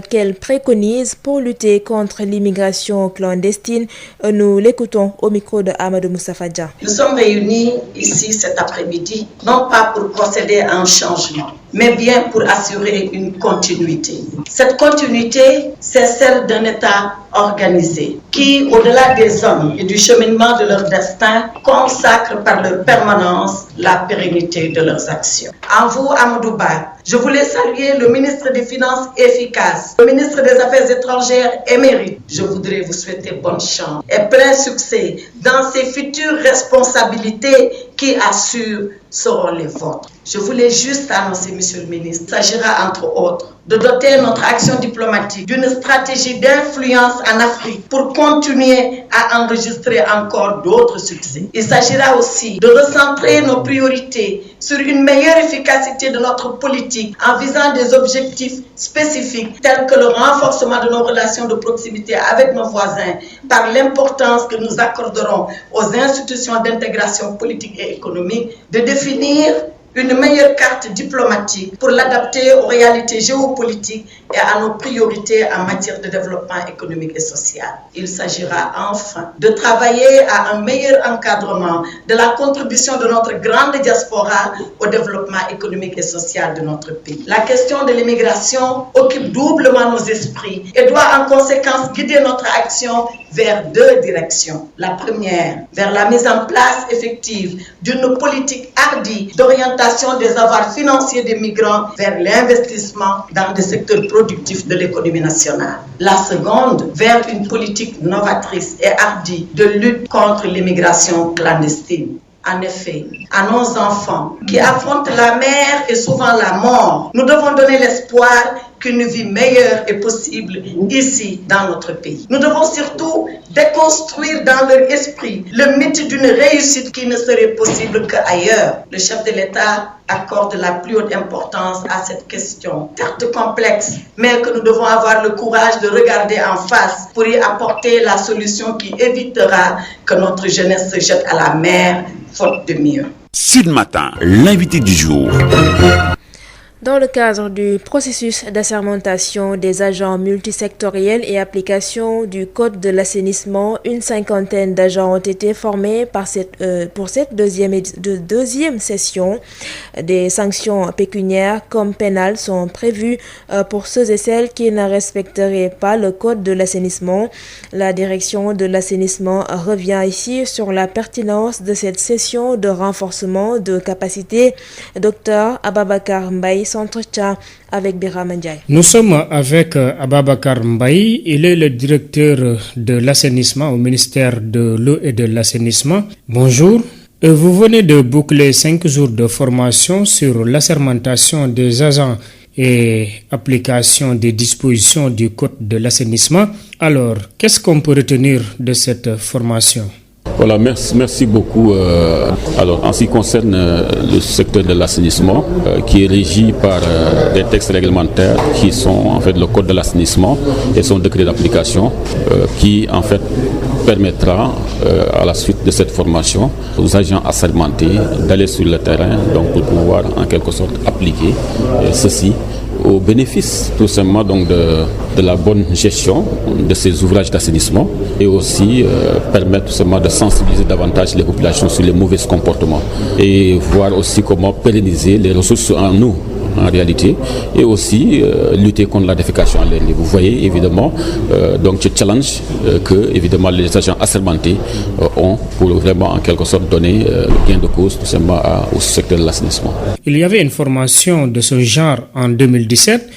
qu'elle préconise pour lutter contre l'immigration clandestine. Nous l'écoutons au micro de Amadou Moustapha Dia. Nous sommes réunis ici cet après-midi, non pas pour procéder à un changement, mais bien pour assurer une continuité. Cette continuité, c'est celle d'un État organisés qui, au-delà des hommes et du cheminement de leur destin, consacrent par leur permanence la pérennité de leurs actions. En vous, Amadou Ba, je voulais saluer le ministre des Finances efficace, le ministre des Affaires étrangères émérite. Je voudrais vous souhaiter bonne chance et plein succès dans ces futures responsabilités qui assurent seront les vôtres. Je voulais juste annoncer, monsieur le ministre, il s'agira entre autres de doter notre action diplomatique d'une stratégie d'influence en Afrique pour continuer à enregistrer encore d'autres succès. Il s'agira aussi de recentrer nos priorités sur une meilleure efficacité de notre politique en visant des objectifs spécifiques tels que le renforcement de nos relations de proximité avec nos voisins par l'importance que nous accorderons aux institutions d'intégration politique et économique, de définir une meilleure carte diplomatique pour l'adapter aux réalités géopolitiques et à nos priorités en matière de développement économique et social. Il s'agira enfin de travailler à un meilleur encadrement de la contribution de notre grande diaspora au développement économique et social de notre pays. La question de l'immigration occupe doublement nos esprits et doit en conséquence guider notre action vers deux directions. La première, vers la mise en place effective d'une politique hardie d'orientation des avoirs financiers des migrants vers l'investissement dans des secteurs productifs de l'économie nationale. La seconde, vers une politique novatrice et hardie de lutte contre l'immigration clandestine. En effet, à nos enfants qui affrontent la mer et souvent la mort, nous devons donner l'espoir qu'une vie meilleure est possible ici dans notre pays. Nous devons surtout déconstruire dans leur esprit le mythe d'une réussite qui ne serait possible qu'ailleurs. Le chef de l'État accorde la plus haute importance à cette question, certes complexe, mais que nous devons avoir le courage de regarder en face pour y apporter la solution qui évitera que notre jeunesse se jette à la mer faute de mieux. Sud Matin, l'invité du jour. Dans le cadre du processus d'assermentation des agents multisectoriels et application du Code de l'assainissement, une cinquantaine d'agents ont été formés pour cette deuxième session. Des sanctions pécuniaires comme pénales sont prévues pour ceux et celles qui ne respecteraient pas le Code de l'assainissement. La direction de l'assainissement revient ici sur la pertinence de cette session de renforcement de capacité. Dr Ababakar Mbaye s'entretient avec Birama Ndiaye. Nous sommes avec Ababakar Mbaye. Il est le directeur de l'assainissement au ministère de l'eau et de l'assainissement. Bonjour. Vous venez de boucler 5 jours de formation sur l'assermentation des agents et application des dispositions du Code de l'assainissement. Alors, qu'est-ce qu'on peut retenir de cette formation? Voilà, merci beaucoup. Alors, en ce qui concerne le secteur de l'assainissement, qui est régi par des textes réglementaires qui sont en fait le Code de l'assainissement et son décret d'application, qui en fait permettra à la suite de cette formation aux agents assermentés d'aller sur le terrain, donc pour pouvoir en quelque sorte appliquer ceci au bénéfice tout simplement donc de la bonne gestion de ces ouvrages d'assainissement et aussi permettre tout simplement de sensibiliser davantage les populations sur les mauvais comportements et voir aussi comment pérenniser les ressources en eau en réalité et aussi lutter contre la défécation à l'air libre. Vous voyez évidemment donc ce challenge que évidemment les agents assermentés ont pour vraiment en quelque sorte donner gain de cause tout simplement au secteur de l'assainissement. Il y avait une formation de ce genre en 2017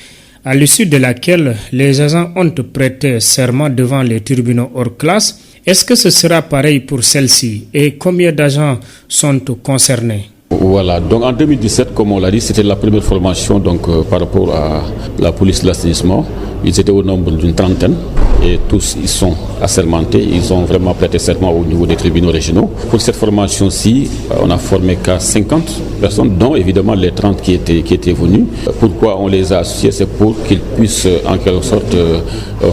à l'issue de laquelle les agents ont prêté serment devant les tribunaux hors classe. Est-ce que ce sera pareil pour celle-ci et combien d'agents sont concernés? Voilà, donc en 2017, comme on l'a dit, c'était la première formation donc, par rapport à la police de l'assainissement. Ils étaient au nombre d'une trentaine et tous ils sont assermentés, ils ont vraiment prêté serment au niveau des tribunaux régionaux. Pour cette formation-ci, on a formé qu'à 50 personnes, dont évidemment les 30 qui étaient venus. Pourquoi on les a associés? C'est pour qu'ils puissent en quelque sorte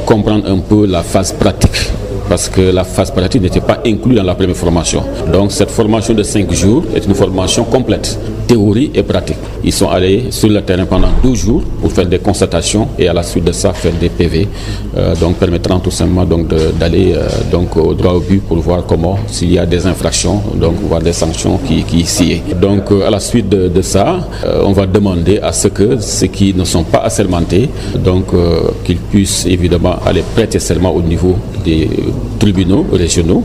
comprendre un peu la phase pratique parce que la phase pratique n'était pas inclue dans la première formation. Donc cette formation de 5 jours est une formation complète, théorie et pratique. Ils sont allés sur le terrain pendant 12 jours pour faire des constatations et à la suite de ça faire des PV, donc permettant tout simplement donc d'aller donc au droit au but pour voir comment, s'il y a des infractions, donc voir des sanctions qui s'y est. Donc à la suite de ça, on va demander à ce que ceux qui ne sont pas assermentés, donc qu'ils puissent évidemment aller prêter serment au niveau des tribunaux régionaux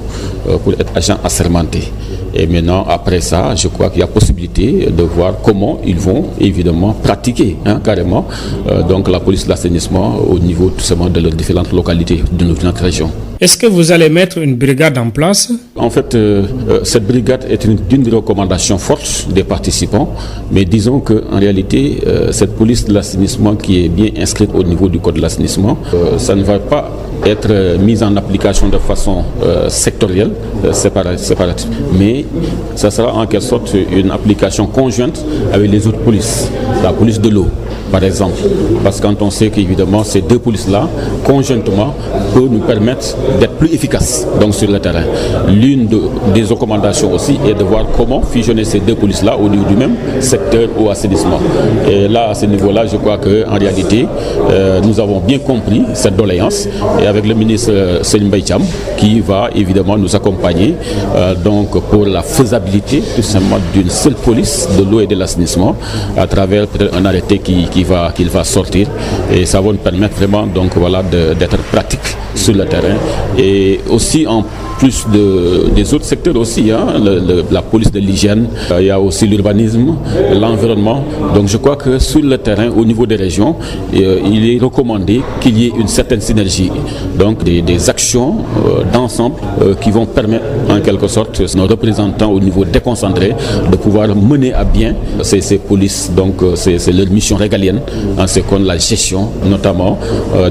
pour être agents assermentés. Et maintenant, après ça, je crois qu'il y a possibilité de voir comment ils vont évidemment pratiquer carrément donc la police de l'assainissement au niveau tout simplement de leurs différentes localités de notre région. Est-ce que vous allez mettre une brigade en place? En fait, cette brigade est une recommandation forte des participants, mais disons qu'en réalité, cette police de l'assainissement qui est bien inscrite au niveau du code de l'assainissement, ça ne va pas être mise en application de façon sectorielle, séparate, mais ça sera en quelque sorte une application conjointe avec les autres polices, la police de l'eau par exemple, parce que quand on sait qu'évidemment ces deux polices-là, conjointement, peuvent nous permettre d'être plus efficaces donc, sur le terrain. L'une des recommandations aussi est de voir comment fusionner ces deux polices-là au niveau du même secteur au assainissement. Et là, à ce niveau-là, je crois qu'en réalité, nous avons bien compris cette doléance, et avec le ministre Serigne Mbaye Thiam, qui va évidemment nous accompagner donc pour la faisabilité tout simplement d'une seule police de l'eau et de l'assainissement à travers peut-être un arrêté qu'il va sortir, et ça va nous permettre vraiment donc voilà d'être pratique sur le terrain, et aussi en plus des autres secteurs aussi, la police de l'hygiène, il y a aussi l'urbanisme, l'environnement. Donc je crois que sur le terrain, au niveau des régions, il est recommandé qu'il y ait une certaine synergie, donc des actions d'ensemble qui vont permettre en quelque sorte nos représentants au niveau déconcentré de pouvoir mener à bien ces polices. Donc c'est leur mission régalienne en ce qu'on la gestion notamment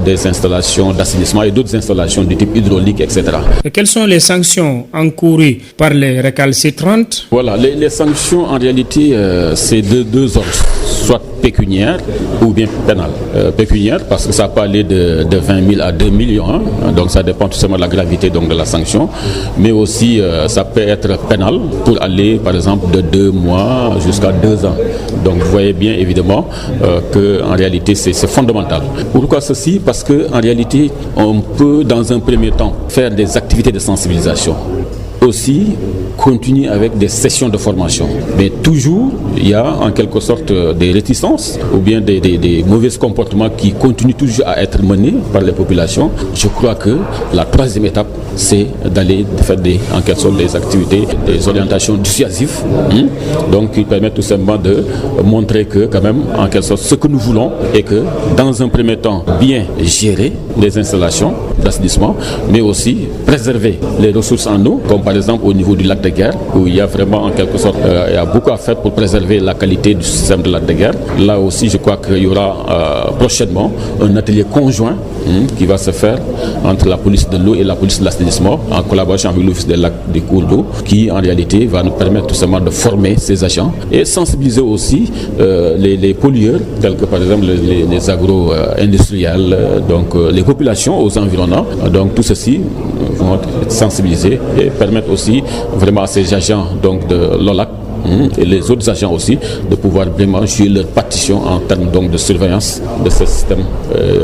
des installations d'assainissement et d'autres installations du type hydraulique, etc. Et quelles sont les sanctions encourues par les récalcitrantes? Voilà, les sanctions en réalité c'est de deux ordres, soit pécuniaire ou bien pénal. Pécuniaire parce que ça peut aller de 20 000 à 2 millions, donc ça dépend tout simplement de la gravité donc, de la sanction, mais aussi ça peut être pénal pour aller par exemple de 2 mois jusqu'à 2 ans. Donc vous voyez bien évidemment qu'en réalité c'est fondamental. Pourquoi ceci? Parce qu'en réalité on peut dans un premier temps faire des activités de sensibilisation. Aussi continuer avec des sessions de formation. Mais toujours, il y a en quelque sorte des réticences ou bien des mauvais comportements qui continuent toujours à être menés par les populations. Je crois que la troisième étape, c'est d'aller faire en quelque sorte des activités, des orientations dissuasives, donc qui permettent tout simplement de montrer que quand même, en quelque sorte, ce que nous voulons est que dans un premier temps, bien gérer les installations d'assainissement, mais aussi préserver les ressources en eau, comme par exemple au niveau du lac de Guiers, où il y a vraiment en quelque sorte il y a beaucoup à faire pour préserver la qualité du système de lac de Guiers. Là aussi, je crois qu'il y aura prochainement un atelier conjoint qui va se faire entre la police de l'eau et la police de l'assainissement en collaboration avec l'office des lacs des cours d'eau, qui en réalité va nous permettre tout simplement de former ces agents et sensibiliser aussi les pollueurs, tels que par exemple les agro-industriels, donc les populations aux environnants. Donc tout ceci vont être sensibilisés et permettre aussi vraiment à ces agents donc de l'OLAC et les autres agents aussi de pouvoir vraiment jouer leur partition en termes donc de surveillance de ce système,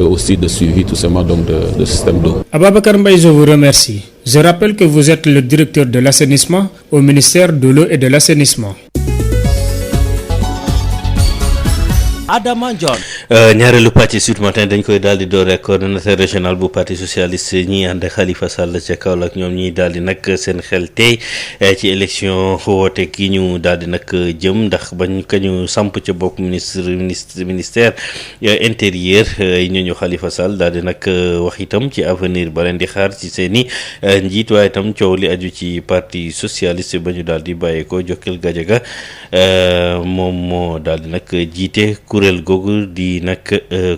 aussi de suivi tout simplement donc de système d'eau. Ababacar Mbaye, je vous remercie. Je rappelle que vous êtes le directeur de l'assainissement au ministère de l'eau et de l'assainissement. Adama John. ñaareelu pàcc Sud Matin dañ koy daal di door rek coordonnateur régional bu parti socialiste ñi ànd ak Khalifa Sall ca Kaolack ñoom ñi daal di nag seen xel tey ci élection woote ki ñu daal di nag jëm ndax bañ ka ñu samp ca bopp ministère intérieur ñu Khalifa Sall daal di nag wax itam ci avenir ba leen di xaar ci seen i njiit waaye itam coow li aju ci parti socialiste ba ñu daal di bàyyeekoo Jokal Gadiaga moom moo daal di nag jiite kuréel googu di nag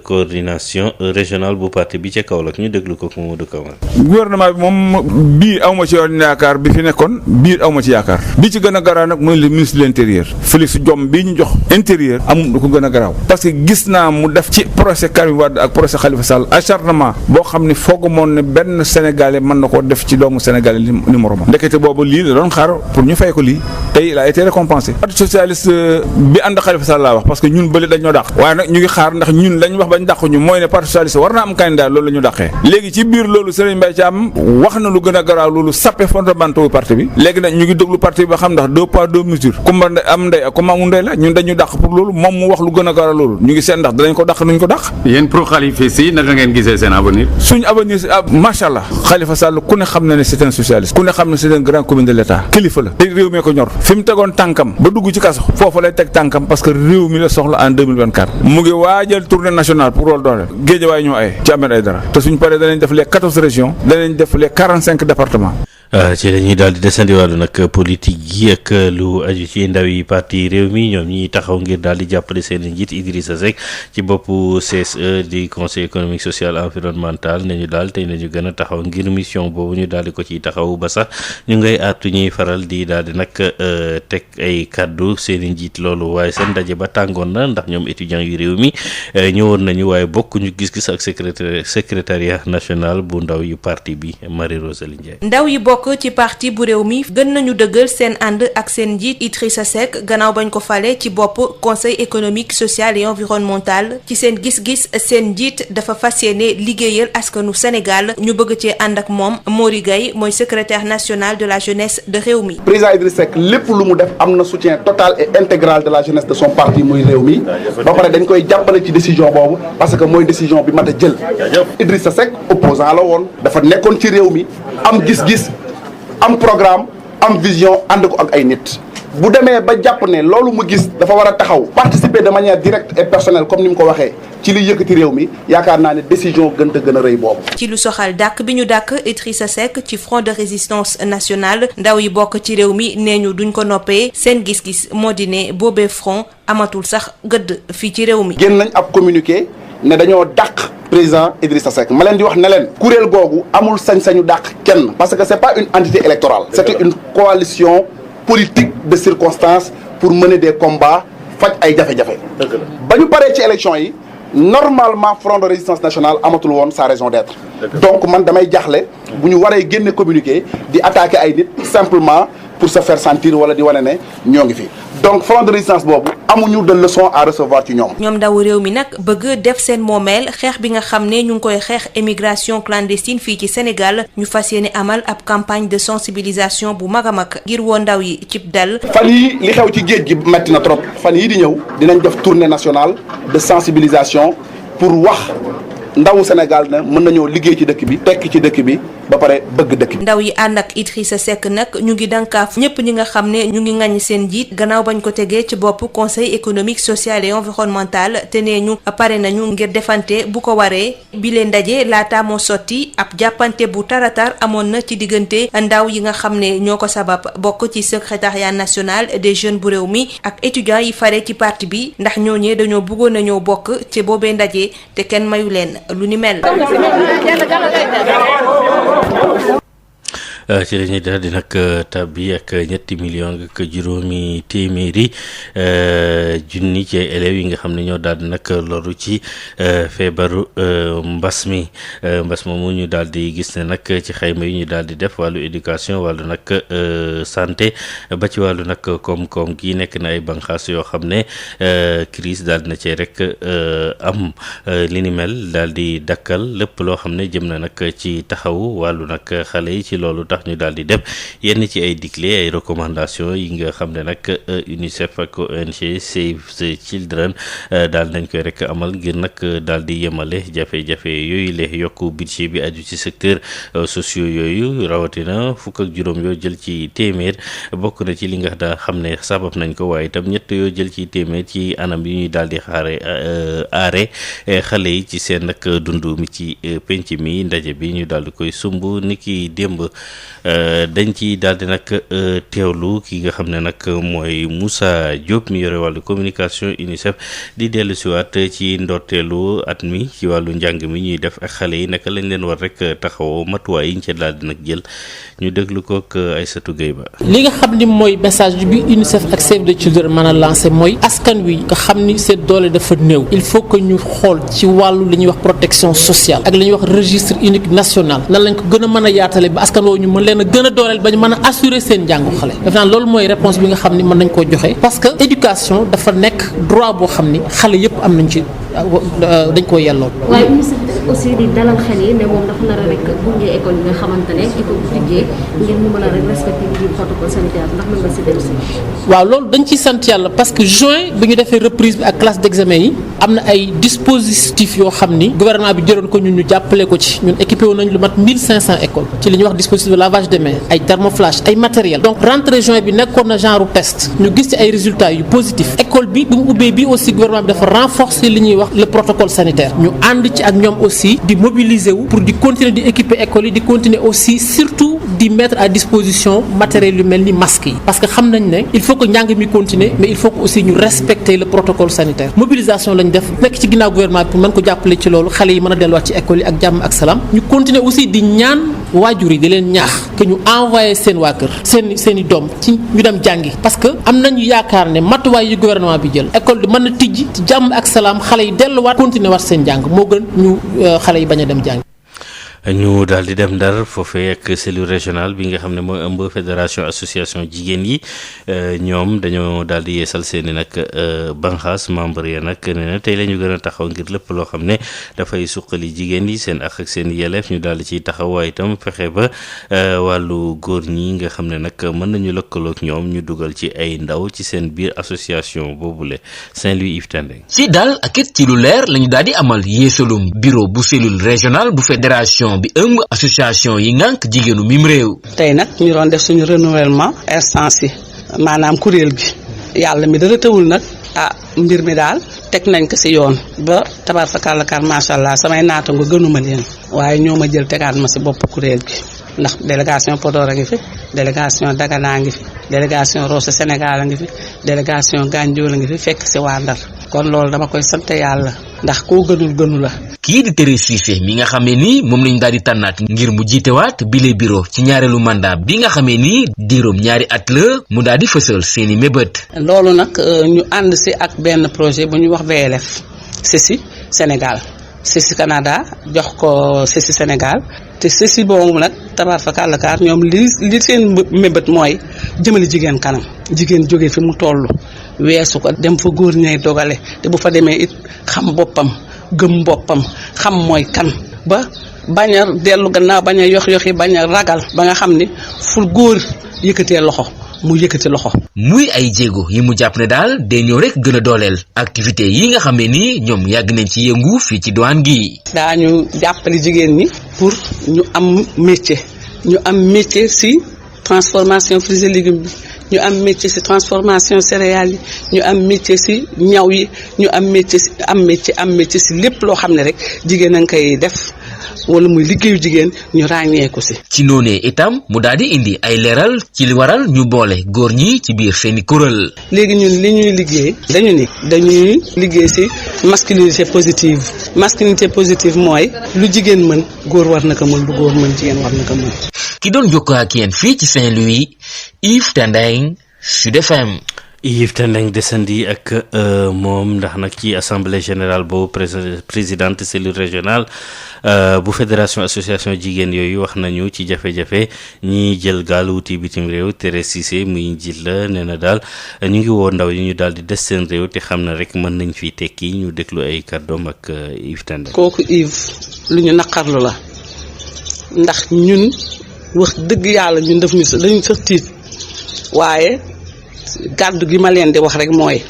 coordination régionale bu parti bi ca Kaolack ñu déglu ko Mamadou Camara. gouvernement bi moom biir awma ci yoon yaakaar bi fi nekkoon biir awma ci yaakaar bi ci gën a garaaw nag mooy le ministre de l'intérieur Félix Diome bii ñu jox intérieur amul du ko gën a garaaw parce que gis naa mu def ci procès Karim Wade ak procès Khalifa Sall acharnement boo xam ne foogu moon ne benn sénégalais mën na koo def ci doomu sénégalais numéro ma ndekete boobu lii la doon xaar pour ñu fay ko lii tey il a été récompensé. parti socialiste bi ànd Khalifa Sall laa wax parce que ñun bële dañ ñoo dàq waaye nag ñu ngi xaar ndax ñun lañ wax bañ dàq ñu mooy ne parti socialiste war naa am candidat loolu la ñu dàqee léegi ci biir loolu Serigne Mbaye Thiam wax na lu gën a garaaw loolu sappe fondamentaux parti bi léegi nag ñu ngi déglu parti bi ba xam ndax 2 poids 2 mesures kumba am ndey ak kumba amul ndey la ñun dañu dàq pour loolu moom mu wax lu gën a garaaw loolu ñu ngi seet ndax danañ ko dàq nuñ ko dàq. yéen pro Khalifa si naka ngeen gisee seen avenir. suñu avenir macha allah Khalifa Sall ku ne xam na ne c'est un socialiste ku ne xam ne c'est un grand commun de l'État kilifa la te réew mi ko ñor fi mu tegoon tànkam ba dugg ci kaso foofu lay teg tànkam parce que réew mi la soxla en 2024 mu ngi waajal tournée nationale pour loolu doole Guédiawaye ñoo ay ci Ahmed Aïdara te suñ paree danañ def les 14 régions danañ def les 45 départements. ci la ñuy daal di desandi wàllu nag politique yi ak lu aju ci ndaw yi parti réew mi ñoom ñi taxaw ngir daal di jàppale seen njiit Idrissa Seck ci boppu CSE di conseil économique social environnemental ne ñu daal tey nañu gën a taxaw ngir mission boobu ñu daal di ko ciy taxaw ba sax ñu ngay àttu ñuy faral di daal di nag teg ay kaddu seen i njiit loolu waaye seen ndaje ba tàngoon na ndax ñoom étudiants yu réew mi ñëwoon nañu waaye bokkuñu gis-gis ak secrétariat national bu ndaw yu parti bi Marie Rosalie Ndiaye. ndaw yi bokk ci parti bu réew mi gën nañu dëggal seen ànd ak seen njiit Idrissa Seck gannaaw bañ ko fale ci bopp conseil économique social et environnemental ci seen gis-gis seen njiit dafa fas yéene liggéeyal askanu Sénégal ñu bëgg cee ànd ak moom Mori Gaye mooy secrétaire national de la jeunesse de réew mi. président Idrissa Seck lépp lu mu def am na soutien total et intégral de la jeunesse de son parti muy réew mi ba pare dañ koy jàppale ci décision boobu parce que mooy décision bi mat a jël Idrissa Seck opposant la woon dafa nekkoon ci réew mi am gis-gis. am programme am vision ànd ko ak ay nit bu demee ba jàpp ne loolu mu gis dafa war a taxaw participer de manière directe et personnelle comme ni mu ko waxee ci li yëkkati réew mi yaakaar naa ne décision gën a rëy boobu. ci lu soxal dàkk bi ñu dàkk Idrissa Seck ci front de résistance nationale ndaw yi bokk ci réew mi nee ñu duñ ko noppee seen gis-gis moo di ne boobee front amatul sax gëdd fii ci réew mi. génn nañ ab communiqué ne dañoo dàq. président Idrissa Seck ma leen di wax ne leen kuréel googu amul sañ-sañu dàq kenn parce que c'est pas une entité électorale c'était une coalition politique de circonstances pour mener des combats faj ay jafe-jafe ba ñu paree ci élection yi normalement front de résistance nationale amatul woon sa raison d'être donc man damay jaaxle bu ñu waree génne communiqué di attaquer ay nit simplement pour se faire sentir wala di wane ne ñoo ngi fi donc front de résistance boobu amuñu de leçon à recevoir ci ñoom. ñoom ndaw réew mi nag bëgg def seen moomeel xeex bi nga xam ne ñu ngi koy xeex émigration clandestine fii ci Sénégal ñu fas yéene amal ab campagne de sensibilisation bu mag a mag ngir woo ndaw yi cib dal. fan yii li xew ci géej gi metti na trop fan yii di ñëw dinañ def tournée nationale de sensibilisation pour wax ndawu Sénégal na mën nañoo liggéey ci dëkk bi tekki ci dëkk bi ba pare bëgg dëkk bi. ndaw yi ànd ak Idrissa Seck nag ñu ngi dankaaf ñëpp ñi nga xam ne ñu ngi ŋaññi seen njiit gannaaw bañ ko tegee ci bopp conseil économique social et environnemental te nee ñu pare nañu ngir defante bu ko waree bi leen ndaje laata moo sotti ab jàppante bu taratar amoon na ci diggante ndaw yi nga xam ne ñoo ko sabab bokk ci secrétariat national des jeunes bu réew mi ak étudiants yi fare ci parti bi ndax ñooñee dañoo bëggoon nañoo bokk ci boobee ndaje te kenn mayu leen lu ni mel. ci la ñuy daal di nag tabbi ak ñetti million ak juróomi téeméeri junni ci élèves yi nga xam ne ñoo daal di nag loru ci feebaru mbas mi mbas moomu ñu daal di gis ne nag ci xayma yi ñu daal di def wàllu éducation wàllu nag santé ba ci wàllu nag koom-koom gi nekk na ay banqaas yoo xam ne crise daal dina cee rek am li ni mel daal di dakkal lépp loo xam ne jëm na nag ci taxawu wàllu nag xale yi ci loolu tax ñu daal di def yenn ci ay digle ay recommandations yi nga xam ne nag UNICEF ak ONG Save the Children daal nañ koy rek amal ngir nag daal di yemale jafe-jafe yooyu le yokku budget bi aju ci secteur sociaux yooyu rawatina fukk ak juróom yoo jël ci téeméer bokk na ci li nga xam ne sabab nañ ko waaye itam ñett yoo jël ci téeméer ci anam yi ñuy daal di aare xale yi ci seen nag dund mi ci penc mi ndaje bi ñu daal di koy sumb ni ki démb dañ ci daal di nag teewlu ki nga xam ne nag mooy Moussa Diop mi yore wàllu communication UNICEF di dellu siwaat ci ndorteelu at mi ci wàllu njàng mi ñuy def ak xale yi naka lañ leen war rek taxawoo matuwaay yi ñu ca daal di nag jël ñu déglu ko ak Aïssatou Gueye Ba. li nga xam ni mooy message bi UNICEF ak Save the Children mën a lancé mooy askan wi nga xam ni seen doole dafa néew il faut que ñu xool ci wàllu li ñuy wax protection sociale ak li ñuy wax registre unique national nan lañ ko gën a mën a yaatale ba askan woowu ñu mën leen a gën a dooleel ba ñu mën a assurer seen njàngu xale def naa loolu mooy réponse bi nga xam ni mën nañ koo joxe parce que éducation dafa nekk droit boo xam ni xale yëpp am nañ ci dañ koo yelloo. waaye UNICEF aussi di dalal xel yi ne moom dafa nar a rek gunge école yi nga xamante ne il faut tijjee ngir ñu mën a rek respecter li protocole sanitaire ndax mën nga si dellu si. waaw loolu dañ ciy sant yàlla parce que juin bi ñu defee reprise bi ak classe d'examen yi am na ay dispositifs yoo xam ni gouvernement bi jëloon ko ñun ñu jàppale ko ci ñun équipé wu nañ lu mat 1500 écoles ci li ñuy wax dispositif de lavage de mains ay thermoflash ay matériel donc rentrée juin bi nekkoon na genre test ñu gis ci ay résultats yu positifs école bi bu mu ubbee bi aussi gouvernement bi dafa renforcer li ñuy wax le protocole sanitaire ñu ànd ci ak ñoom aussi di mobiliser wu pour di continuer di équiper écoles yi di continuer aussi surtout di mettre à disposition matériel yu mel ni masques yi parce que xam nañ ne il faut que njàng mi continuer mais il faut que aussi ñu respecter le protocole sanitaire mobilisation lañ def nekk ci ginnaaw gouvernement bi pour mën ko jàppale ci loolu xale yi mën a delluwaat ci école yi ak jàmm ak salaam ñu continuer aussi di ñaan waajur yi di leen ñaax que ñu envoyé seen waa kër seen i doom ci ñu dem jàngi parce que am nañu yaakaar ne matuwaay yu gouvernement bi jël école di mën a tijji ci jàmm ak salaam xale yi delluwaat continuer waat seen jàng moo gën ñu xale yi bañ a dem jàngi. ñu daal di dem Ndar foofee ak cellule régionale bi nga xam ne mooy ëmb fédération association jigéen yi ñoom dañoo daal di yeesal seen i nag banxaas membre ya nag nee na tey la ñu gën a taxaw ngir lépp loo xam ne dafay suqali jigéen yi seen ak seen yelleef ñu daal di ciy taxaw waaye itam fexe ba wàllu góor ñi nga xam ne nag mën nañu lëkkaloog ñoom ñu dugal ci ay ndaw ci seen biir association boobule Saint-Louis Yves Tendeng. ci daal ak it ci lu leer lañu daal di amal yeesalum bureau bu cellule régionale bu fédération bi ëmb association yi ngànk jigéenu mim réew. tey nag ñu doon def suñu renouvellement instance yi maanaam kuréel gi yàlla mi dara tawul nag mbir mi daal teg nañ ko ci yoon ba tabaarkalla macha allah samay naataango gënuma leen waaye ñoo ma jël tegaat ma ci bopp kuréel gi ndax délégation Podor a ngi fi délégation Dagana a ngi fi délégation Rosso Sénégal a ngi fi délégation Gandiol a ngi fi fekk ci waa Ndar kon loolu dama koy sant yàlla ndax koo gënul gënu la. kii di Thérèse Cissé mi nga xamee ni moom lañu daal di tànnaat ngir mu jiitewaat bile bureau ci ñaareelu mandat bi nga xamee ni diiroom ñaari at la mu daal di fësal seeni mébét. loolu nag ñu ànd ci ak benn projet bu ñuy wax VLF CECI Sénégal CECI Canada jox ko CECI Sénégal te CECI boobu nag tabaarkalla ñoom li seen mébét mooy jëmale jigéen kanam jigéen jóge fi mu toll weesu ko dem fa góor ñay dogale te bu fa demee it xam boppam gëm boppam xam mooy kan ba bañ a dellu gannaaw bañ a yoxi bañ a ragal ba nga xam ni fu góor yëkkatee loxo mu yëkkati loxo. muy ay jéego yi mu jàpp ne daal day ñëw rek gën a dooleel activité yi nga xam ne ni ñoom yàgg nañ ci yëngu fii ci douane gi. daañu jàppale jigéen ñi pour ñu am métier ci transformation fruits et légumes bi ñu am métier ci transformation céréales yi ñu am métier ci ñaw yi ñu am métier ci lépp loo xam ne rek jigéen a ngi koy def wala muy liggéeyu jigéen ñu ràññee ko ci. ci noonee itam mu daal di indi ay leeral ci li waral ñu boole góor ñi ci biir seeni kuréel. léegi ñun li ñuy liggéey dañuy liggéey ci masculinité positive mooy lu jigéen mën góor war na ko mën lu góor mën jigéen war na ko mën. ki doon jokkoo ak yéen fii ci Saint-Louis Yves Tendeng Sud FM. Yves Tendeng desandi ak moom ndax nag ci assemblée générale boobu présidente cellule régionale bu fédération association jigéen yooyu wax nañu ci jafe-jafe ñi jël gaal wuti bitim réew Thérèse Cissé muy njiit la nee na daal ñu ngi woo ndaw yi ñu daal di des seen réew te xam na rek mën nañ fi tekki ñu déglu ay kàddoom ak Yves Tendeng. kooku Yves lu ñu naqarlu la ndax ñun wax dëgg yàlla ñun dañu sax tiit waaye gàddu gi ma leen di wax rek mooy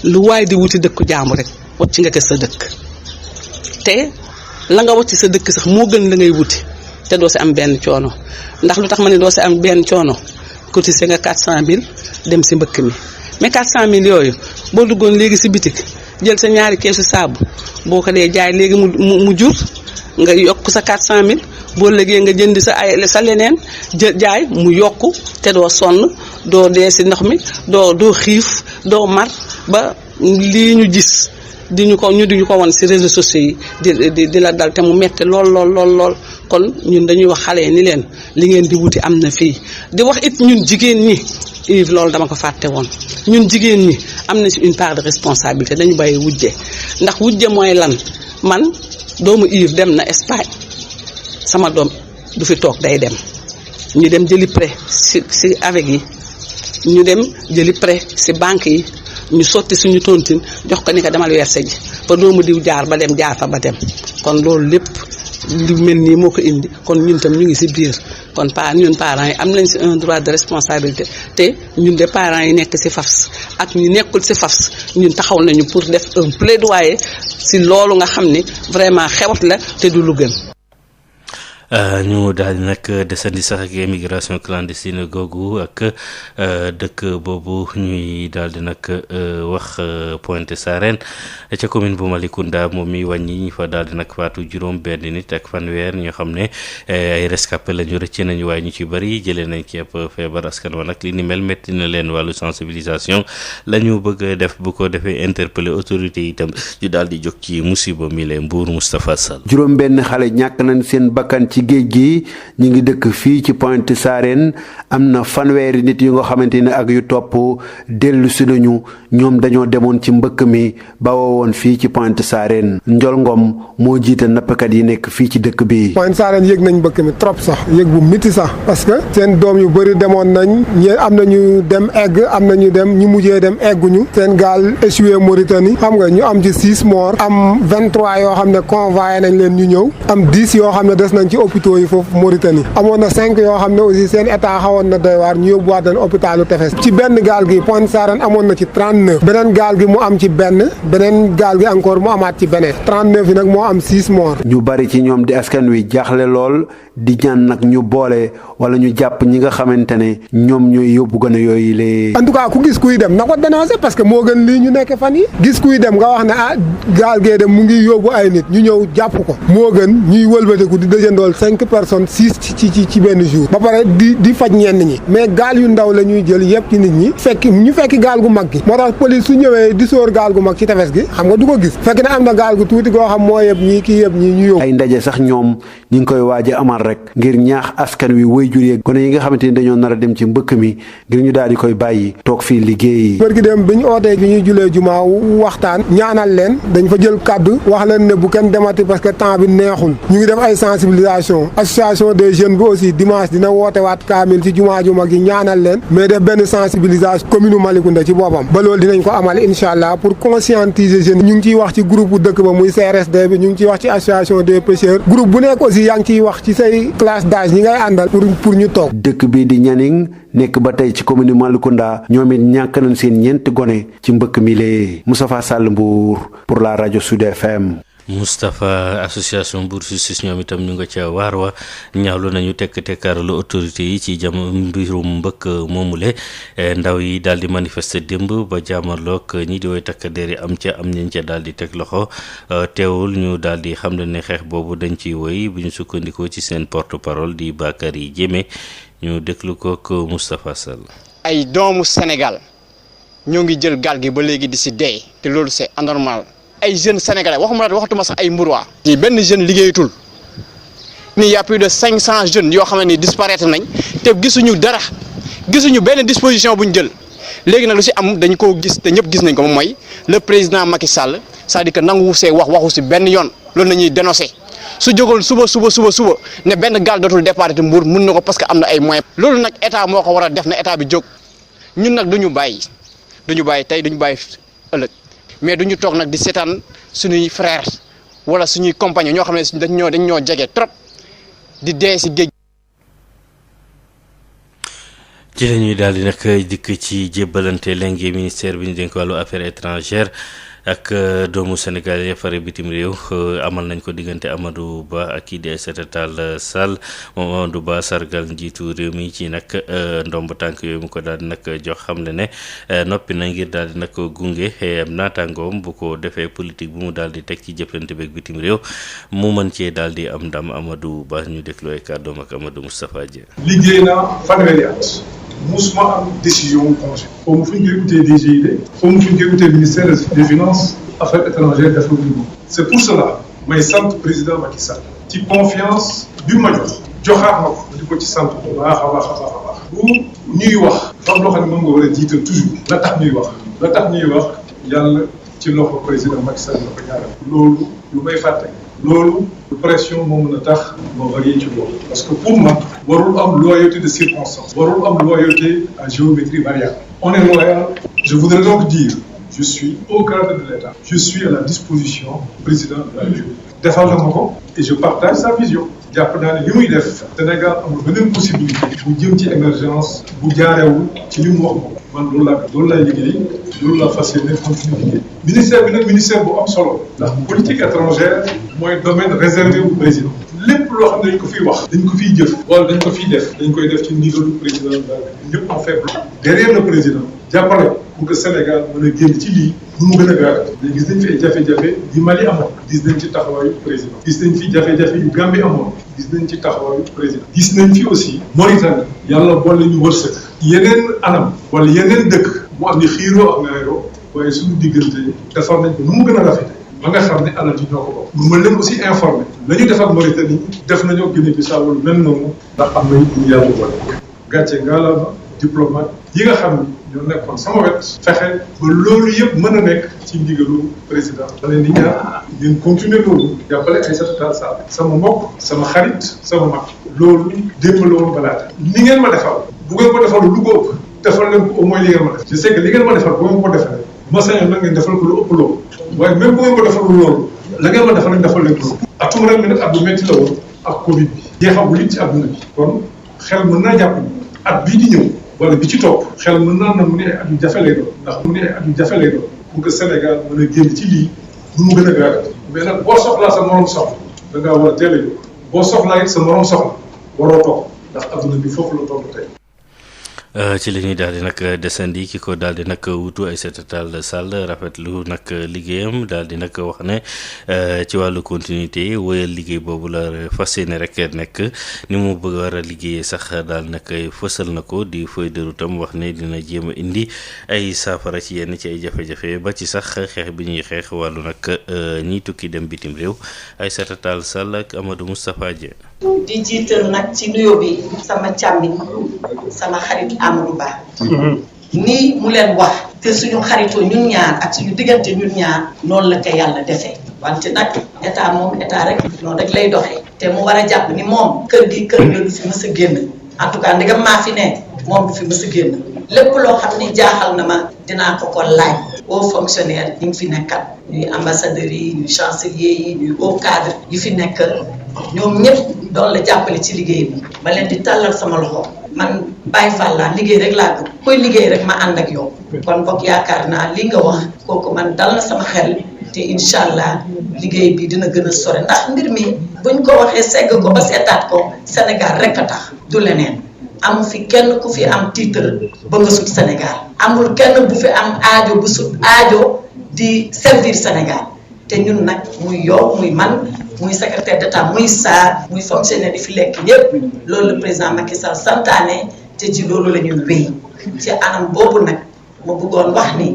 lu waay di wuti dëkku jàmbur rek wacc nga ko sa dëkk te la nga wacc sa dëkk sax moo gën la ngay wuti te doo si am benn coono ndax lu tax ma ne doo si am benn coono cotisé nga 400000 dem si mbëkk mi mais 400000 yooyu boo duggoon léegi si bitik jël sa ñaari keesu saabu boo ko dee jaay léegi mu jur nga yokk sa 400000 boo liggéey nga jënd sa leneen jaay mu yokku te doo sonn doo dee si ndox mi doo xiif doo mar ba lii ñu gis diñu ko won si réseaux sociaux yi di la dal te mu metti lool kon ñun dañuy wax xale yi ni leen li ngeen di wuti am na fii di wax it ñun jigéen ñi Yves loolu dama ko fàtte woon ñun jigéen ñi am na si une part de responsabilité dañu bàyyi wujje ndax wujje mooy lan man doomu Yves dem na Espagne sama doom du fi toog day dem ñu dem jëli prêt si avec yi ñu dem jëli prêt si banque yi ñu sotti suñu tontine jox ko ni ko demal werse ji ba doomu diw jaar fa ba dem kon loolu lépp li mel nii moo ko indi kon ñun tam ñu ngi si biir kon ñun parents yi am nañ si un droit de responsabilité te ñun de parents yi nekk si FAFS ak ñu nekkul si FAFS ñun taxaw nañu pour def un plaidoyer si loolu nga xam ni vraiment xewat la te du lu gën. ñu daal di nag desandi sax ak immigration clandestine googu ak dëkk boobu ñuy daal di nag wax Pointe Sarène ca commune bu Malicounda moom mi wàññi ñi fa daal di nag faatu juróom benn nit ak fanweer ñoo xam ne ay rescapé la ñu rëcc nañu waaye ñu ci bëri jëlee nañ ci ab feebar askan wa nag li ni mel métti na leen wàllu sensibilisation la ñu bëgg a def bu ko defee interpeller autorité yi itam ñu daal di jóg ci musiba mi leen Mbour Moustapha Sall. juróom benn xale ñàkk nañ seen bakkan ci géej gi ñu ngi dëkk fii ci Pointe Sarène am na fanweeri nit yu nga xamante ne ak yu topp dellu si nañu ñoom dañoo demoon ci mbëkk mi bawoo woon fii ci Pointe Sarène Ndiol Ngom moo jiite nappkat yi nekk fii ci dëkk bi. Pointe Sarène yëg nañ mbëkk mi trop sax yëg bu miti sax parce que seen doom yu bëri demoon nañ am na ñu dem egg am na ñu dem ñu mujjee dem egguñu seen gaal échoué Mauritanie xam nga ñu am ci 6 morts am 23 yoo xam ne convoyé nañ leen ñu ñëw am 10 yoo xam ne des nañ ci hôpitaux yi foofu Mauritanie amoon na 5 yoo xam ne aussi seen état xawoon na doy waar ñu yóbbuwaat leen hôpitalu Tefes ci benn gaal gi Pointe Sarène amoon na ci 39 beneen gaal gi mu am ci beneen gaal gi encore mu amaat ci beneen 39 yi nag moo am 6 morts. ñu bari ci ñoom di askan wi jaaxle lool di ñaan nag ñu boole wala ñu jàpp ñi nga xamante ne ñoom ñooy yóbbu gën a yooyu lee. en tout cas ku gis kuy dem na ko dénoncer parce que moo gën lii ñu nekk fan yi gis kuy dem nga wax ne gaal gee dem mu ngi yóbbu ay nit ñu ñëw jàpp ko moo gën ñuy wëlbatiku di dëjëndool 5 personnes 6 ci benn jour ba pare di faj ñenn ñi mais gaal yu ndaw la ñuy jël yëpp ci nit ñi fekk gaal gu mag gi moo tax police su ñëwee di sóor gaal gu mag ci tefes gi xam nga du ko gis fekk na am na gaal gu tuuti goo xam moo yëpp ñii kii yëpp ñii ñu yóbbu. ay ndaje sax ñoom ñu ngi koy waaj a amal rek ngir ñaax askan wi waajur yi gone yi nga xamante ni dañoo nar a dem ci mbëkk mi ngir ñu daal di koy bàyyi toog fii liggéey. bërki dem bi ñu ootee bi ñuy julee jumaa waxtaan ñaanal leen dañ fa jël kaddu wax leen ne bu kenn demati parce que temps bi neexul ñu ngi def ay sensibilisation association des jeunes bi aussi dimanche dina woote waat kaamil ci jumaa ju mag yi ñaanal leen mais def benn sensibilisation commune Malicounda ci boppam ba loolu dinañ ko amal incha allah pour conscientiser jeunes ñu ngi ciy wax ci groupe bu dëkk ba muy CRSD bi ñu ngi ciy wax ci association des pêcheurs groupe bu nekk aussi yaa ngi ciy wax ci say classe d'âge ñi ngay àndal pour ñu toog. dëkk bii di Nianing nekk ba tey ci commune Malicounda ñoom it ñàkk nañ seen ñeenti gone ci mbëkk mi lee Moustapha Sall Mbour pour la rajo Sud FM. Moustapha association Mbour Justice ñoom itam ñu nga ca waar wa ñaawlu nañu tekkaaralu autorité yi ci mbirum mbëkk moomule ndaw yi daal di manifester démb ba jaamarloog ñi di woy takk der yi am ñañ ca daal di teg loxo teewul ñu daal di xam ne xeex boobu dañ ciy woy bu ñu sukkandikoo ci seen porte parole di Bakary Diémé ñu déglu ko ak Moustapha Sall. ay doomu Sénégal ñoo ngi jël gaal gi ba léegi di si dee te loolu c'est anormal. ay jeunes sénégalais waxatuma sax ay mburuwaa yi benn jeune liggéeyatul ni y a plus de 500 jeunes yoo xam ne ni disparaître nañ te gisuñu dara gisuñu benn disposition bu ñu jël léegi nag lu si am dañ koo gis te ñëpp gis nañ ko moom mooy le président Macky Sall c'est-à-dire que nangu see waxu si benn yoon loolu nañuy dénoncer su jógoon suba ne benn gaal dootul départ te Mbour mun na ko parce que am na ay moyens. loolu nag état moo ko war a def na état bi jóg ñun nag duñu bàyyi tey duñu bàyyi ëllëg. mais duñu toog nag di seetaan suñuy frère wala suñuy compagnon ñoo xam ne dañ ñoo jege trop di dee si géej. ci la ñuy daal di nag dikk ci jébbalante léegi ministère bi ñu dénk wàllu affaires étrangères ak doomu Sénégal ya fare bitim réew amal nañ ko diggante Amadou Ba ak kii di Aïssata Tall Sall moom Amadou Ba sargal njiitu réew mi ci nag ndomb tànk yooyu mu ko daal di nag jox xam le ne noppi na ngir daal di nag gunge naataangoom bu ko defee politique bu mu daal di teg ci jëflante beeg bitim réew mu mën cee daal di am ndam Amadou Ba ñu déglu ay kàddoom ak Amadou Moustapha Dieng. liggéey naa fanweeri at musuma am décision congé xaw ma fu ñu koy utee DGID xaw ma fu ñu koy utee ministère des finances affaires étrangères dafa wuñu. c'est pour cela may sant président Macky Sall ci confiance bi ma joxaat ma ko di ko ci sant bu baax a baax a baax a baax bu ñuy wax fam loo xam ne moom nga war a jiital toujours la tax ñuy wax yàlla ci loxo président Macky Sall la ko ñaanal loolu lu may fàtte loolu pression moo mën a tax ma varié ci loolu parce que pour moi warul am loyauté de circonstance warul am loyauté à géométrie variable on est loyal. Je voudrais donc dire je suis au cadre de l'État, je suis à la disposition du président de la République defal na ma ko et je partage sa vision. jàpp naa ne li muy def Sénégal amul beneen possibilité bu jëm ci émergence bu jaarewul ci li mu wax moom man loolu laay liggéey loolu laa fas yéene continuer liggéey. ministère bi nag ministère bu am solo ndax politique étrangère mooy domaine réservé au président lépp loo xam ne dañ ko fiy wax dañ ko fiy jëf wala dañ ko fiy def dañ koy def ci ndigalu président de la République ñëpp en fait derrière le président jàppale pour que Sénégal mën a génn ci lii nu mu gën a gaaw mais gis nañ fi ay jafe-jafe yi Mali amoon gis nañ ci taxawaayu président gis nañ fi jafe-jafe yu Gambie amoon gis nañ ci taxawaayu président gis nañ fi aussi Mauritanie yàlla boole ñu wërsëg yeneen anam wala yeneen dëkk mu am ni xiiroo ak ngaayoo waaye suñu diggante defar nañ ko nu mu gën a rafete ba nga xam ne alal ji ñoo ko bokk mu mën leen aussi informé la ñu def ak Mauritanie def nañoo Guinée Bissau wala même noonu ndax am na ñu yàlla boole gàcce ngaalaama diplomate yi nga xam ni ñoo nekkoon sama wet fexe ba loolu yëpp mën a nekk ci ndigalu président da leen di ñaan ngeen continuer loolu jàppale Aïssata Tall Sall sama mbokk sama xarit sama mag loolu démb la woon balaate ni ngeen ma defal bu ngeen ko defal lu ko ëpp defal leen ko au moins li ngeen ma def je sais que li ngeen ma defal bu ngeen ko defee ma sañoon nag ngeen defal ko lu ëpp loolu waaye même bu ngeen ko defal loolu la ngeen ma defal nag defal leen ko atum ren bi nag at bu métti la woon ak Covid bi jeexagul it ci àdduna bi kon xel mën naa jàpp ni at bii di ñëw wala bi ci topp xel mën naa mu ne ay at yu jafe lay doon ndax mu ne ay at yu jafe lay doon pour que Sénégal mën a génn ci lii nu mu gën a gaaw mais nag boo soxlaa sa morom soxla da ngaa war a teel a jóg boo soxlaa it sa morom soxla waroo toog ndax adduna bi foofu la toll tey. ci li ñuy daal di nag desandi ki ko daal di nag wutu Aïssata Tall Sall rafetlu nag liggéeyam daal di nag wax ne ci wàllu continuité wóyal liggéey boobu la fas yéene rek nekk ni mu bëgg war a liggéeyee sax daal nag fësal na ko di feuille de route am wax ne dina jéem a indi ay saafara ci yenn ci ay jafe-jafe ba ci sax xeex bi ñuy xeex wàllu nag ñiy tukki dem bitim réew Aïssata Tall Sall ak Amadou Moustapha Dieng. di jiital nag ci nuyoo bi sama càmmiñ sama xarit Amadou Ba. nii mu leen wax te suñu xaritoo ñun ñaar ak suñu diggante ñun ñaar noonu la ko yàlla defee wante nag état moom état rek noonu rek lay doxee te mu war a jàpp ni moom kër gi kër gi du fi mës a génn en tout cas ndegam maa fi ne moom du fi mës a génn lépp loo xam ni jaaxal na ma dinaa ko laaj aux fonctionnaires yi ngi fi nekkal ñuy ambassadeurs yi ñuy chancelier yi ñuy haut cadre yi fi nekk ñoom ñëpp doon la jàppale ci liggéey bi ma leen di tàllal sama loxo man Baye Fall laa liggéey rek laa gëm koy liggéey rek ma ànd ak yow kon boog yaakaar naa li nga wax kooku man dal na sama xel te incha allah liggéey bi dina gën a sore ndax mbir mi buñ ko waxee segg ko ba seetaat ko Sénégal rek a tax du leneen amu fi kenn ku fi am titre ba nga sut Sénégal amul kenn bu fi am aajo bu sut aajo di servir Sénégal te ñun nag muy yow muy man muy secrétaire d'État muy SAR muy fonctionnaire di fi lekk ñëpp loolu le président Macky Sall santaane te ci loolu la ñuy wéy ci anam boobu nag ma bëggoon wax ni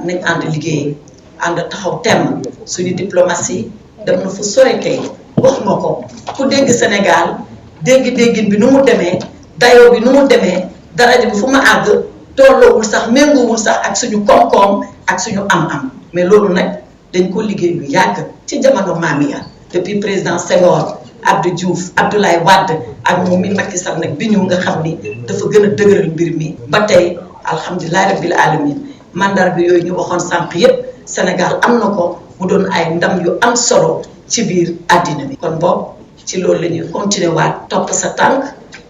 nañ ànd liggéey ànd taxaw temm suñu diplomatie dem na fu sore tey wax nga ko ku dégg Sénégal dégg-déggin bi nu mu demee dayoo bi nu mu demee daraja bi fu ma àgg tolloowul sax méngoowul sax ak suñu koom-koom ak suñu am-am mais loolu nag dañ ko liggéey lu yàgg ci jamono maami ya depuis président Senghor Abdou Diouf Abdoulaye Wade ak moom mi Macky Sall nag bi ñëw nga xam ni dafa gën a dëgëral mbir mi ba tey alhamdulilah rabbil alamin mandarga yooyu ñu waxoon sànq yépp Sénégal am na ko mu doon ay ndam yu am solo ci biir àddina bi kon boobu ci loolu la ñuy continuer waat topp sa tànk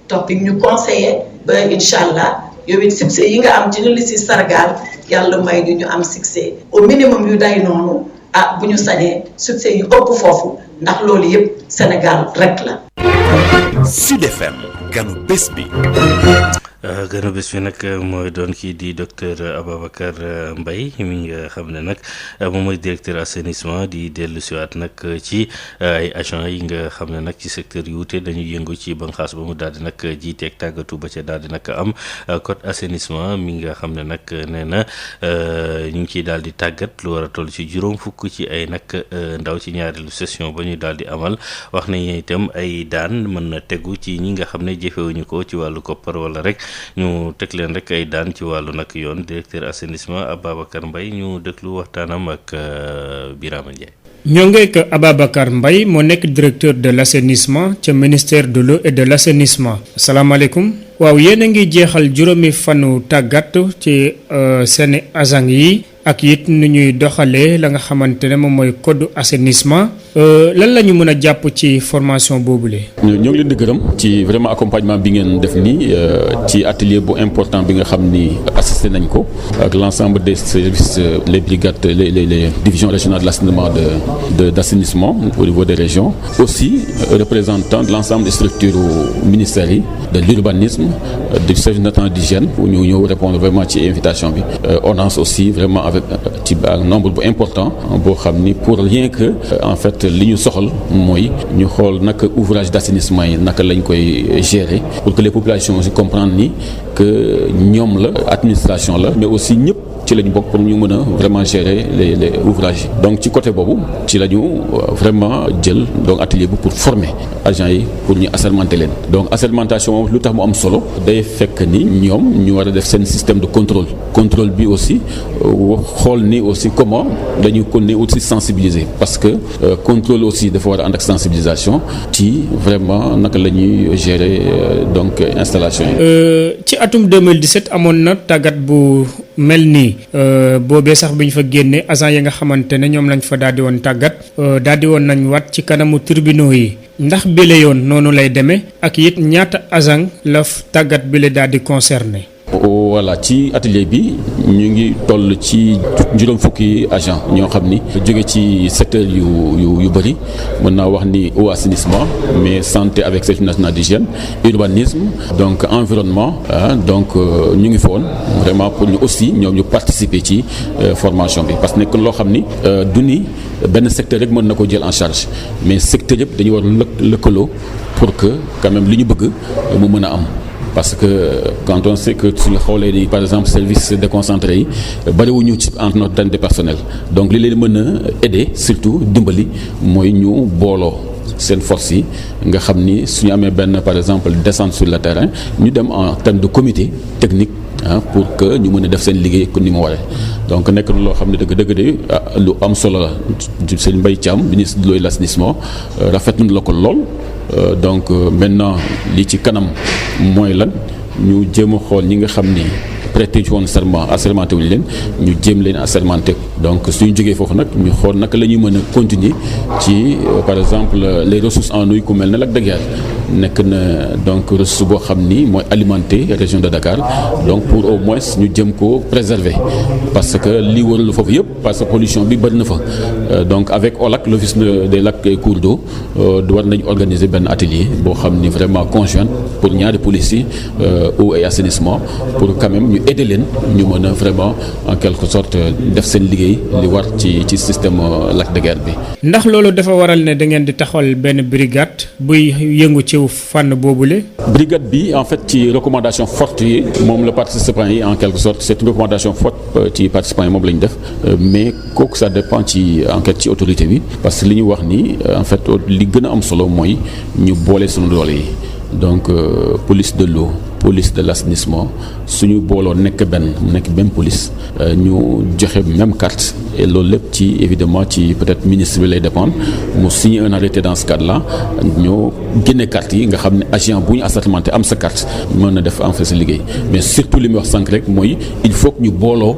topp ñu conseiller ba incha allah yow it succès yi nga am dina li si sargal yàlla may ñu am succès au minimum yu day noonu bu ñu sañee succès yu ëpp foofu ndax loolu yëpp Sénégal rek la. Sud FM ganu bés bi. gënu bés bi nag mooy doon kii di docteur Ababacar Mbaye mi nga xam ne nag moom mooy directeur assainissement di dellu siwaat nag ci ay agents yi nga xam ne nag ci secteur yu wute dañuy yëngu ci banqaas ba mu daal di nag jiiteeg tàggatu ba ca daal di nag am code assainissement mi nga xam ne nag nee na ñu ngi ciy daal di tàggat lu war a toll ci juróom fukk ci ay nag ndaw ci ñaareelu session ba ñu daal di amal wax nañu itam ay daan mën na tegu ci ñi nga xam ne jëfewuñu ko ci wàllu koppar wala rek ñu teg leen rek ay daan ci wàllu nag yoon directeur assainissement Ababacar Mbaye ñu déglu waxtaanam ak Birama Ndiaye. ñoo ngeek Ababacar Mbaye moo nekk directeur de l'assainissement ca ministère de l'eau et de l'assainissement. asalaamaaleykum. waaw yéen a ngi jeexal juróomi fanu tàggat ci seeni agent yi ak it nu ñuy doxalee la nga xamante ne moom mooy code assainissement lan la ñu mën a jàpp ci formation boobule. ñoo ngi leen di gërëm ci vraiment accompagnement bi ngeen def nii ci atelier bu important bi nga xam ni assisté nañ ko ak l'ensemble des services les brigades les divisions régionales de l'assainissement d'assainissement au niveau des régions aussi représentant de l'ensemble des structures ministères yi de l'urbanisme du service national d'hygiène pour ñu ñëw répondre vraiment ci invitation bi ONAS aussi vraiment avec ci un nombre bu important boo xam ni pour rien que en fait li ñu soxal mooy ñu xool naka ouvrage d'assainissement yi naka lañ koy gérer pour que les populations aussi comprendre ni que ñoom la administration la mais aussi ñëpp ci lañu bokk pour ñu mën a vraiment gérer les ouvrages donc ci côté boobu ci la ñu vraiment jël donc atelier bu pour former agents yi pour ñu assermenter leen donc assermentation moom lu tax mu am solo day fekk ni ñoom ñu war a def seen système de contrôle bi aussi xool ni aussi comment dañu continuer aussi sensibiliser parce que contrôle aussi dafa war a ànd ak sensibilisation ci vraiment naka la ñuy gérer donc installation yi. ci atum 2017 amoon na tàggat bu mel nii boobee sax bi ñu fa génnee agent yi nga xamante ne ñoom lañ fa daal di woon tàggat daal di woon nañ wat ci kanamu tribunaux yi ndax bile yoon noonu lay demee ak it ñaata agent la tàggat bile daal di concerné. voilà ci atelier bi ñu ngi toll ci juróom fukki agent ñoo xam ni jóge ci secteur yu bëri mën naa wax ni eau assainissement mais santé avec service national d'hygiène urbanisme donc environnement donc ñu ngi fa woon vraiment pour ñu aussi ñoom ñu participer ci formation bi parce que nekk loo xam ni du ni benn secteur rek mën na ko jël en charge mais secteur yëpp dañu war lëkkaloo pour que quand même li ñu bëgg mu mën a am. parce que quand on sait que suñu xoolee ni par exemple service déconcentré yi bariwuñu ci en termes de personnel donc li leen mën a aider surtout dimbali mooy ñu booloo seen force yi nga xam ni suñu amee benn par exemple descente sur le terrain ñu dem en termes de comité technique pour que ñu mën a def seen liggéey comme ni mu waree donc nekk na loo xam ne dëgg de lu am solo la sëñ Mbaye Thiam ministre de l'eau et de l'assainissement rafetlu na la ko lool. Donc maintenant li ci kanam mooy lan ñu jéem a xool ñi nga xam ni prêté ci woon serment assermenté wuñu leen ñu jéem leen assermenté donc suñu jógee foofu nag ñu xool naka la ñuy mën a continuer ci par exemple les ressources en eau ku mel ne lac de Guiers nekk na donc ressource boo xam ni mooy alimenter région de Dakar donc pour au moins ñu jëm ko préserver parce que li wëral foofu yëpp parce que pollution bi bëri na fa donc avec OLAC l'office des lacs et cours d'eau war nañu organiser benn atelier boo xam ni vraiment conjoint pour ñaari police yi eau et assainissement pour quand même ñu aider leen ñu mën a vraiment en quelque sorte def seen liggéey li war ci système lac de Guiers bi. ndax loolu dafa waral ne da ngeen di taxawal benn brigade buy yëngu ci fànn boobule. brigade bi en fait ci recommandation forte yi moom la participants yi en quelque sorte c'est une recommandation forte ci participants yi moom la ñu def mais kooku ça dépend ci enquête ci autorité bi parce que li ñu wax ni en fait li gën a am solo mooy ñu boole suñu doole yi donc police de l'eau police de l'assainissement suñu booloo nekk benn police ñu joxe même carte et loolu lépp ci évidemment ci peut-être ministre bi lay dépendre mu signer un arrêté dans ce cadre là ñu génne carte yi nga xam ne agent bu ñu assermenté am sa carte mën na def en fait sa liggéey mais surtout li muy wax sànq rek mooy il faut que ñu booloo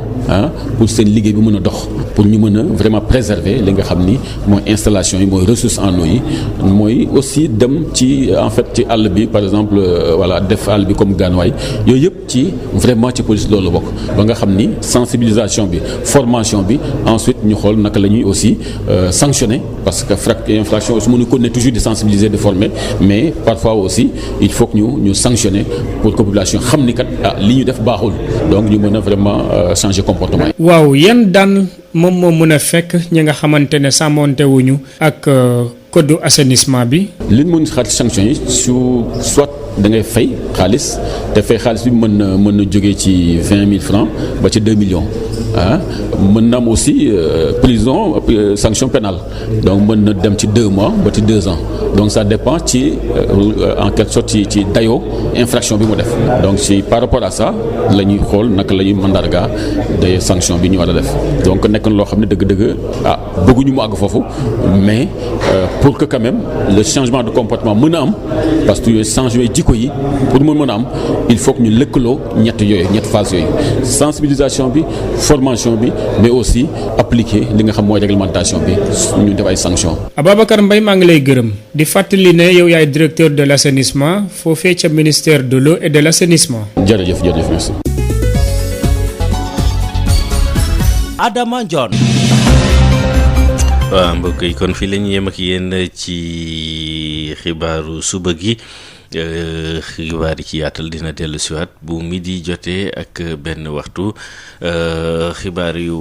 pour seen liggéey bi mën a dox pour ñu mën a vraiment préserver li nga xam ni mooy installation yi mooy ressources en eau yi mooy aussi dem ci en fait ci àll bi par exemple voilà def àll bi comme Ganoy yooyu yëpp ci vraiment ci police loolu bokk ba nga xam ni sensibilisation bi formation bi ensuite ñu xool naka la ñuy aussi sanctionner parce que infraction aussi mënu ko ne toujours di sensibiliser de former mais parfois aussi il faut que ñu sanctionner pour que population xam ni kat li ñu def baaxul donc ñu mën a vraiment changer comportement yi. waaw yan daan moom moo mën a fekk ñi nga xamante ne sàmmonte wuñu ak code assainissement bi. li ñu mën xaar sanction yi soit da ngay fay xaalis te fay xaalis bi mën na jógee ci 20 000 francs ba ci 2 millions mën na am aussi prison sanction pénale donc mën na dem ci 2 mois ba ci 2 ans donc ça dépend ci en quelque sorte ci dayoo infraction bi mu def donc ci par rapport à ça la ñuy xool naka la ñuy mandarga day sanction bi ñu war a def donc nekk na loo xam ne dëgg-dëgg bëgguñu mu àgg foofu mais pour que quand même le changement de comportement mën a am parce que yooyu changement jikko yi pour mu mën a am il faut que ñu lëkkaloo ñett phase yooyu sensibilisation bi formation bi mais aussi appliquer li nga xam mooy réglementation bi ñu def ay sanctions. Ababacar Mbaye maa ngi lay gërëm di fàttali ne yow yaay directeur de l'assainissement foofee ca ministère de l'eau et de l'assainissement. jërëjëf merci. Adama Ndione. waaw mbokk yi kon fii la ñu yem ak yéen ci xibaaru suba gi xibaar yi ci yaatal dina dellu siwaat bu midi jotee ak benn waxtu xibaar yu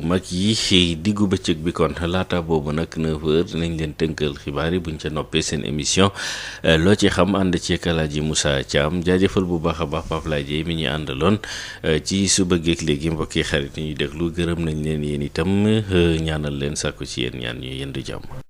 mag yi diggu bëccëg bi kon laata boobu nag 9h dinañ leen tënkal xibaar yi buñ ca noppee seen émission loo ci xam ànd ci Alaaji Moussa Thiam jaajëfal bu baax a baax Pape Laye Dieye mi ñu àndaloon ci suba geeg léegi mbokki xarit yi ñuy déglu gërëm nañ leen yéen itam ñaanal leen sàkku ci yéen ñaan ñu yendu jàmm.